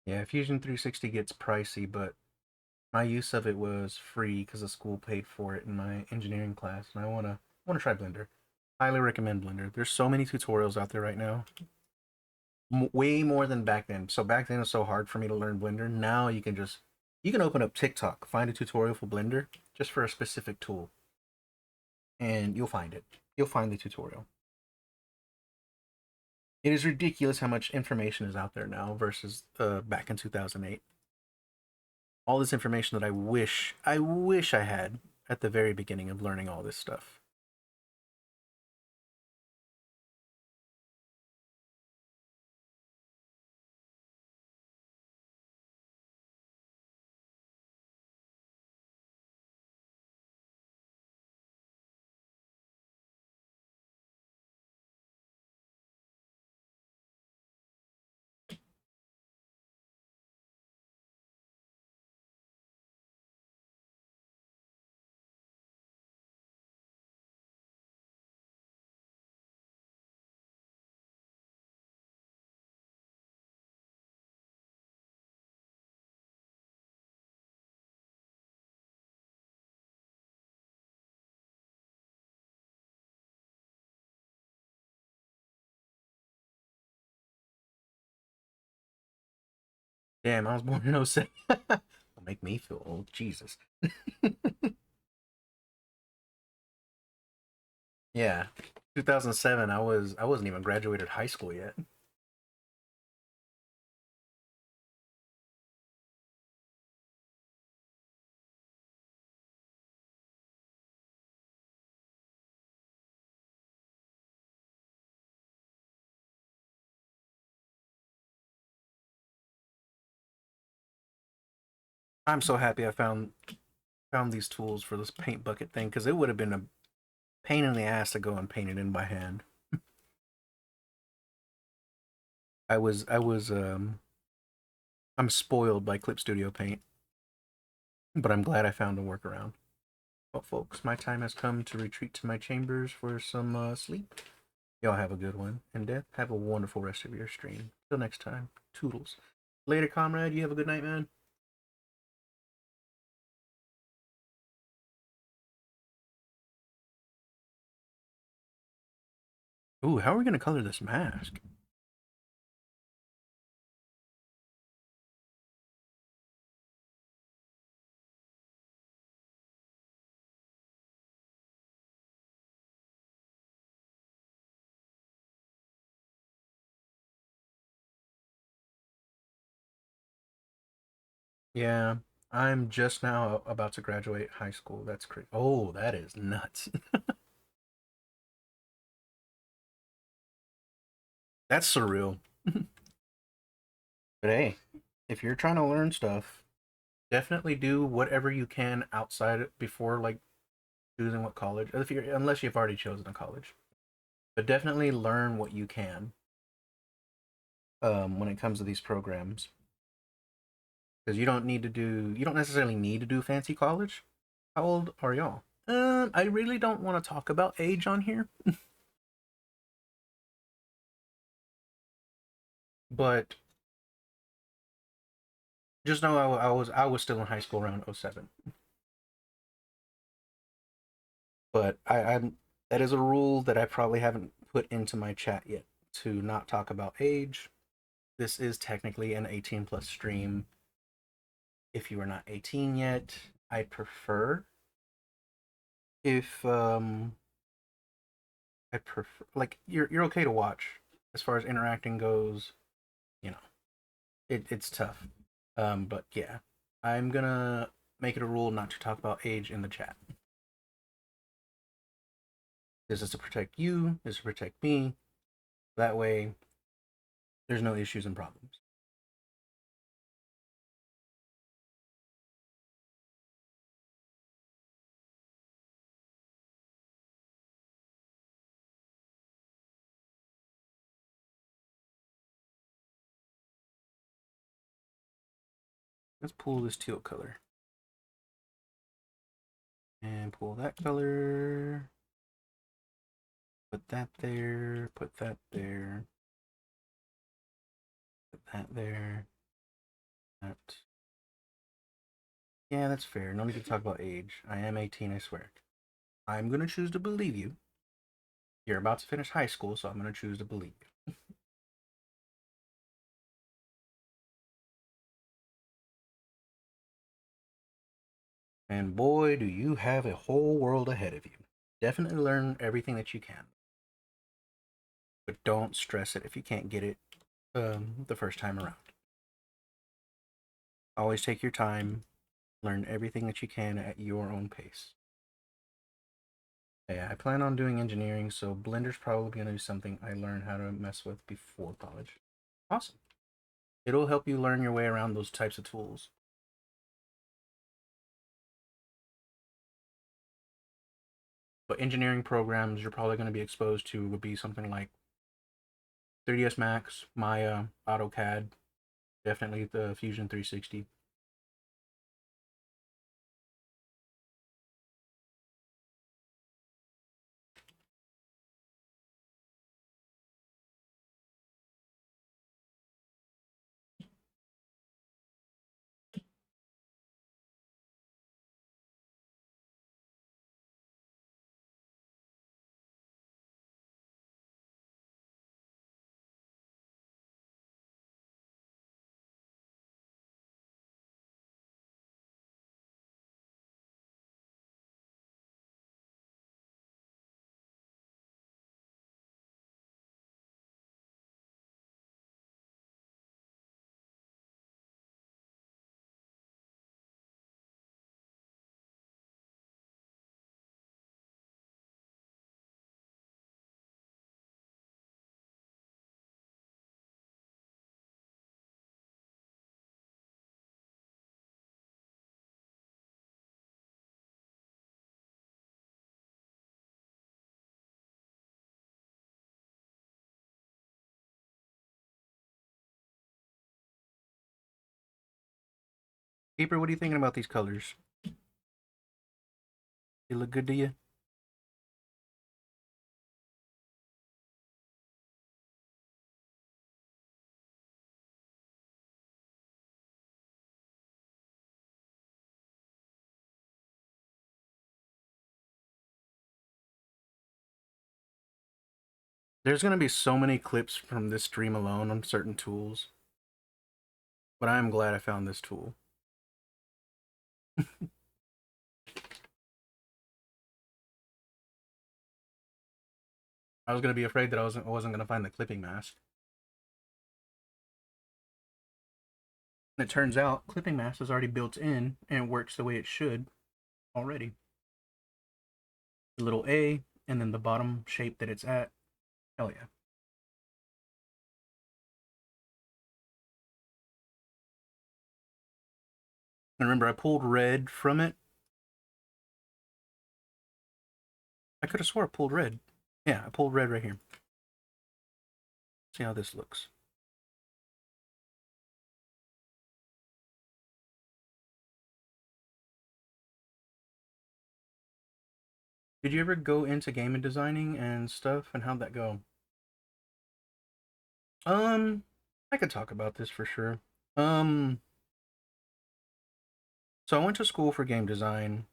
Yeah, Fusion 360 gets pricey, but my use of it was free because the school paid for it in my engineering class, and I wanna try Blender. Highly recommend Blender. There's so many tutorials out there right now, way more than back then. So back then it was so hard for me to learn Blender. Now you can open up TikTok, find a tutorial for Blender just for a specific tool, and you'll find it. You'll find the tutorial. It is ridiculous how much information is out there now versus back in 2008. All this information that I wish I had at the very beginning of learning all this stuff. Damn, I was born in '07. Don't make me feel old. Jesus. Yeah. 2007, I wasn't even graduated high school yet. I'm so happy I found these tools for this paint bucket thing because it would have been a pain in the ass to go and paint it in by hand. I was I'm spoiled by Clip Studio Paint, but I'm glad I found a workaround. Well, folks, my time has come to retreat to my chambers for some sleep. Y'all have a good one, and Death, have a wonderful rest of your stream. Till next time, toodles. Later, comrade. You have a good night, man. Ooh, how are we gonna color this mask? Yeah, I'm just now about to graduate high school. That's crazy. Oh, that is nuts. That's surreal. But hey, if you're trying to learn stuff, Definitely do whatever you can outside before like choosing what college, if you're, unless you've already chosen a college. But definitely learn what you can when it comes to these programs, because you don't necessarily need to do fancy college. How old are y'all? I really don't want to talk about age on here, but just know I was still in high school around '07. But I'm that is a rule that I probably haven't put into my chat yet, to not talk about age. This is technically an 18 plus stream. If you are not 18 yet, I prefer if I prefer, like, you're okay to watch. As far as interacting goes, you know, it's tough. But yeah, I'm gonna make it a rule not to talk about age in the chat. This is to protect you, this is to protect me. That way there's no issues and problems. Let's pull this teal color and pull that color. Put that there, put that there, put that there. That. Yeah, that's fair. No need to talk about age. I am 18, I swear. I'm gonna choose to believe you. You're about to finish high school, so I'm gonna choose to believe you. And boy, do you have a whole world ahead of you. Definitely learn everything that you can, but don't stress it if you can't get it the first time around. Always take your time, learn everything that you can at your own pace. Yeah, I plan on doing engineering, so Blender's probably going to be something I learn how to mess with before college. Awesome. It'll help you learn your way around those types of tools. But engineering programs you're probably going to be exposed to would be something like 3ds Max, Maya, AutoCAD, definitely the Fusion 360. Keeper, what are you thinking about these colors? They look good to you? There's going to be so many clips from this stream alone on certain tools, but I am glad I found this tool. I was going to be afraid that I wasn't going to find the clipping mask. And it turns out clipping mask is already built in and works the way it should already. The little A and then the bottom shape that it's at. Hell yeah. And remember, I pulled red from it. I could have swore I pulled red. Yeah, I pulled red right here. See how this looks. Did you ever go into game and designing and stuff, and how'd that go? Um, I could talk about this for sure. Um, so I went to school for game design.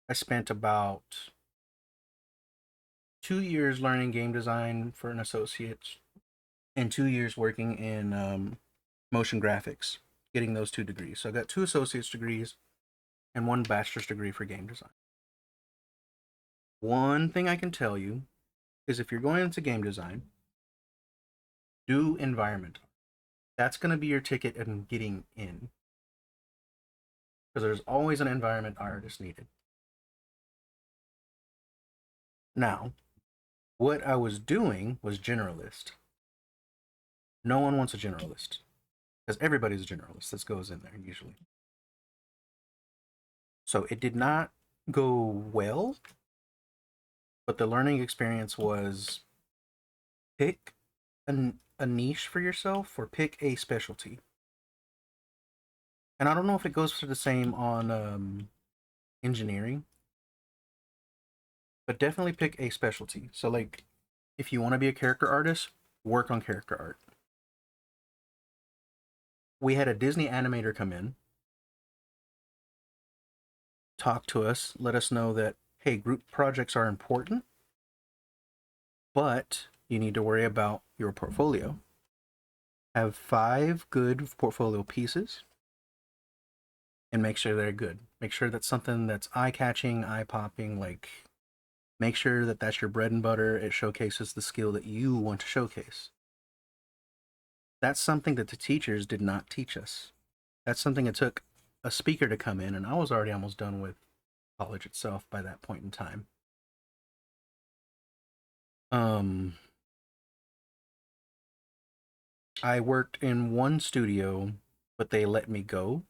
I spent about 2 years learning game design for an associate and 2 years working in motion graphics, getting those 2 degrees. So I got 2 associate's degrees and 1 bachelor's degree for game design. One thing I can tell you is if you're going into game design, do environment. That's going to be your ticket in getting in because there's always an environment artist needed. Now, what I was doing was generalist. No one wants a generalist because everybody's a generalist. This goes in there usually. So it did not go well, but the learning experience was pick a niche for yourself or pick a specialty. And I don't know if it goes for the same on engineering, but definitely pick a specialty. So, like, if you want to be a character artist, work on character art. We had a Disney animator come in, talk to us, let us know that, hey, group projects are important, but you need to worry about your portfolio. Have 5 good portfolio pieces and make sure they're good. Make sure that's something that's eye catching, eye popping, like make sure that that's your bread and butter. It showcases the skill that you want to showcase. That's something that the teachers did not teach us. That's something it took a speaker to come in, and I was already almost done with college itself by that point in time. Um, I worked in one studio, but they let me go,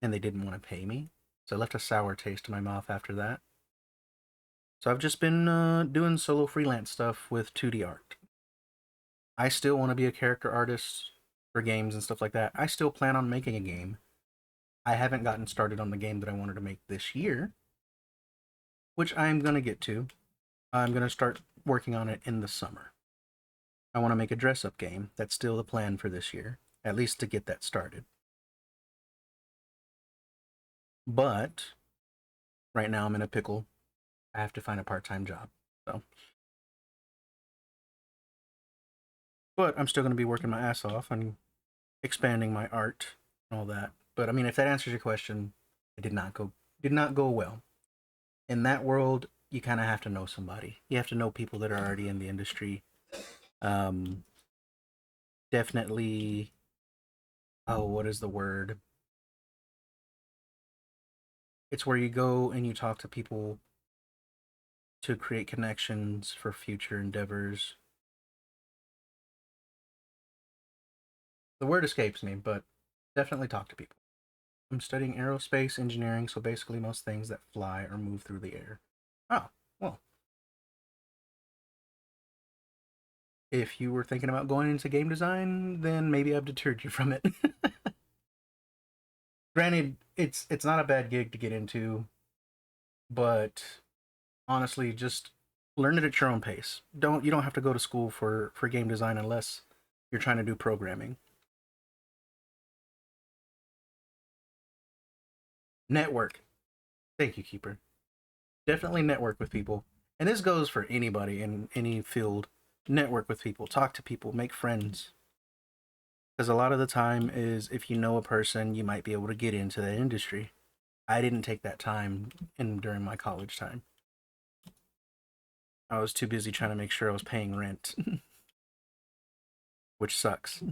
and they didn't want to pay me, so I left a sour taste in my mouth after that. So I've just been doing solo freelance stuff with 2D art. I still want to be a character artist for games and stuff like that. I still plan on making a game. I haven't gotten started on the game that I wanted to make this year, which I'm going to get to. I'm going to start working on it in the summer. I want to make a dress up game. That's still the plan for this year, at least to get that started. But right now I'm in a pickle. I have to find a part time job. So, but I'm still going to be working my ass off and expanding my art and all that. But I mean, if that answers your question, it did not go well. In that world, you kind of have to know somebody. You have to know people that are already in the industry. Um, definitely. Oh, what is the word? It's where you go and you talk to people to create connections for future endeavors. The word escapes me, but definitely talk to people. I'm studying aerospace engineering, so basically most things that fly or move through the air. Oh, well, if you were thinking about going into game design, then maybe I've deterred you from it. Granted, it's not a bad gig to get into, but honestly, just learn it at your own pace. You don't have to go to school for game design unless you're trying to do programming. Network. Thank you, Keeper. Definitely network with people. And this goes for anybody in any field. Network with people, talk to people, make friends. Because a lot of the time is if you know a person, you might be able to get into that industry. I didn't take that time in during my college time. I was too busy trying to make sure I was paying rent, which sucks.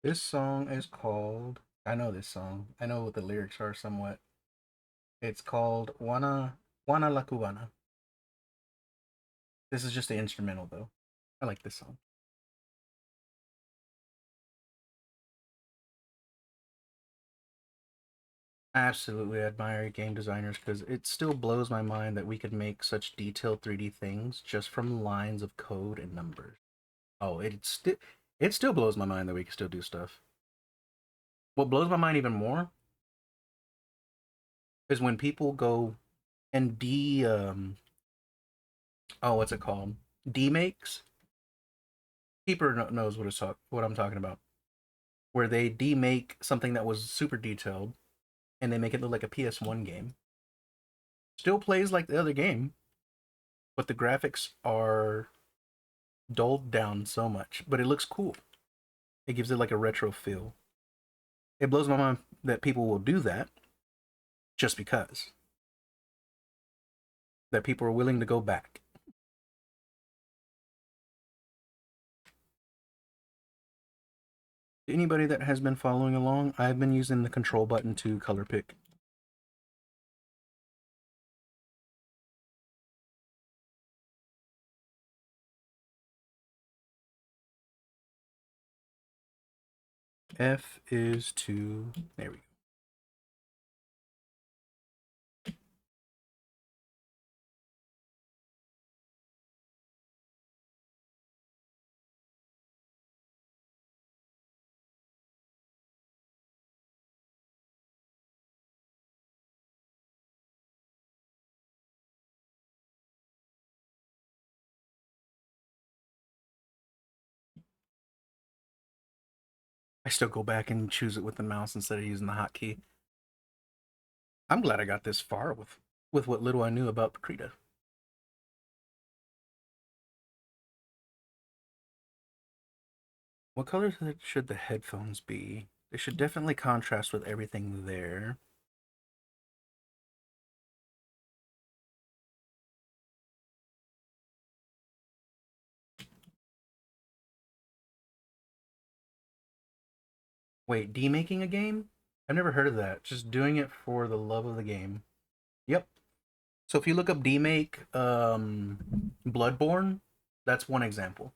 This song is called. I know this song. I know what the lyrics are somewhat. It's called Juana la Cubana. This is just the instrumental though. I like this song. I absolutely admire game designers because it still blows my mind that we could make such detailed 3D things just from lines of code and numbers. Oh, it still blows my mind that we can still do stuff. What blows my mind even more is when people go and oh, what's it called? Demakes. Keeper knows what I'm talking about. Where they demake something that was super detailed and they make it look like a PS1 game. Still plays like the other game, but the graphics are dulled down so much, but it looks cool. It gives it like a retro feel. It blows my mind that people will do that just because. That people are willing to go back. Anybody that has been following along, I've been using the control button to color pick. F is to, there we go. I still go back and choose it with the mouse instead of using the hotkey. I'm glad I got this far with what little I knew about Krita. What color should the headphones be? They should definitely contrast with everything there. Wait, demaking a game? I've never heard of that. Just doing it for the love of the game. Yep. So if you look up demake Bloodborne, that's one example.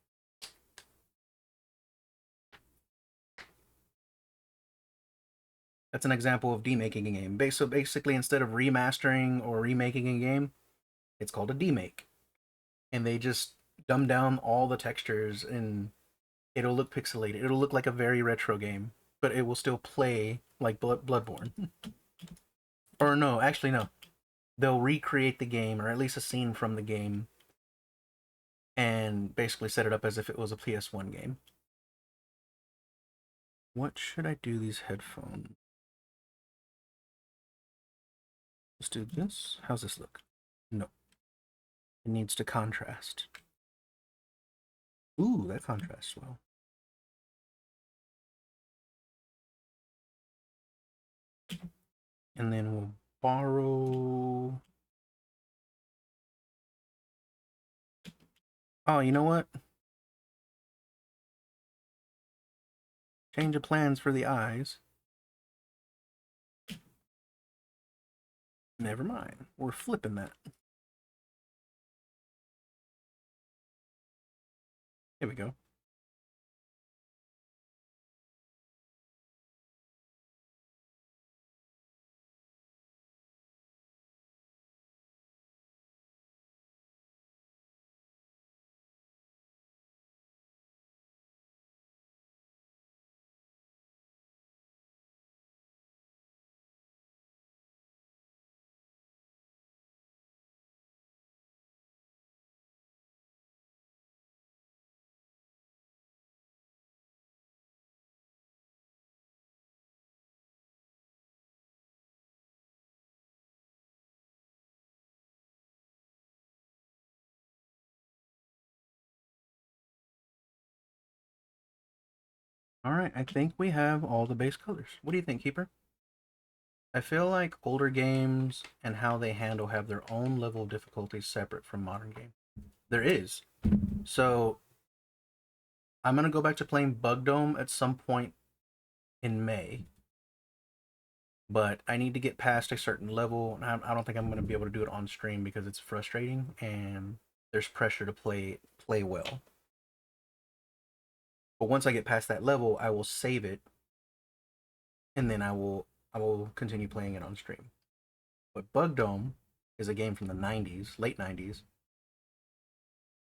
That's an example of demaking a game. So basically, instead of remastering or remaking a game, it's called a demake. And they just dumb down all the textures and it'll look pixelated. It'll look like a very retro game, but it will still play like Bloodborne. Or no, actually no. They'll recreate the game or at least a scene from the game and basically set it up as if it was a PS1 game. What should I do these headphones? Let's do this. How's this look? No. It needs to contrast. Ooh, that contrasts well. And then we'll borrow. Oh, you know what? Change of plans for the eyes. Never mind. We're flipping that. Here we go. All right, I think we have all the base colors. What do you think, Keeper? I feel like older games and how they handle have their own level of difficulty separate from modern games. There is. So I'm gonna go back to playing Bug Dome at some point in May, but I need to get past a certain level. I don't think I'm gonna be able to do it on stream because it's frustrating and there's pressure to play well. But once I get past that level, I will save it, and then I will continue playing it on stream. But Bug Dome is a game from the '90s, late '90s,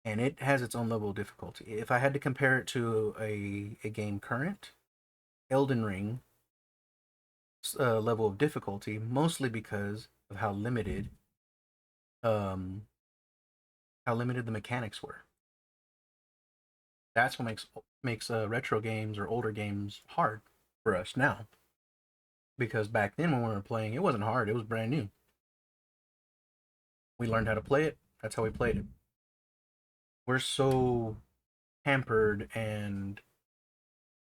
and it has its own level of difficulty. If I had to compare it to a game current, Elden Ring level of difficulty, mostly because of um, how limited the mechanics were. That's what makes retro games or older games hard for us now. Because back then when we were playing, it wasn't hard; it was brand new. We learned how to play it. That's how we played it. We're so hampered and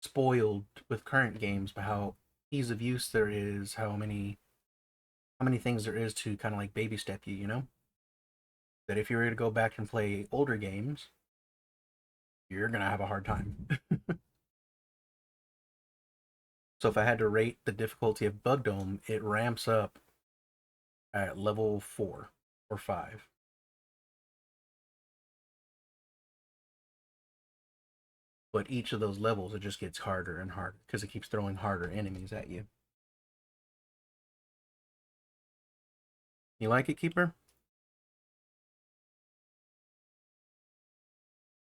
spoiled with current games by how ease of use there is, how many things there is to kind of like baby step you, you know? That if you were to go back and play older games, you're gonna have a hard time. So if I had to rate the difficulty of Bug Dome, it ramps up at level 4 or 5. But each of those levels, it just gets harder and harder because it keeps throwing harder enemies at you. You like it, Keeper?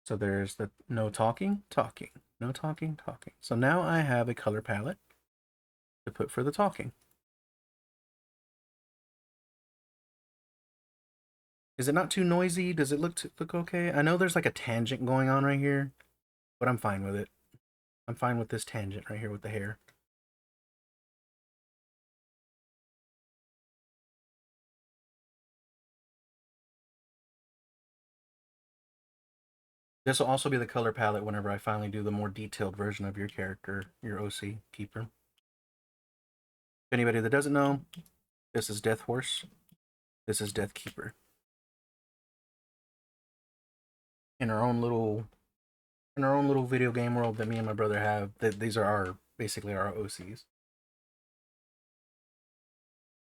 So there's the no talking, talking, no talking, talking. So now I have a color palette to put for the talking. Is it not too noisy? Does it look okay? I know there's like a tangent going on right here, but I'm fine with it. I'm fine with this tangent right here with the hair. This will also be the color palette whenever I finally do the more detailed version of your character, your OC Keeper. Anybody that doesn't know, this is Death Horse. This is Death Keeper. In our own little video game world that me and my brother have, that these are basically our OCs.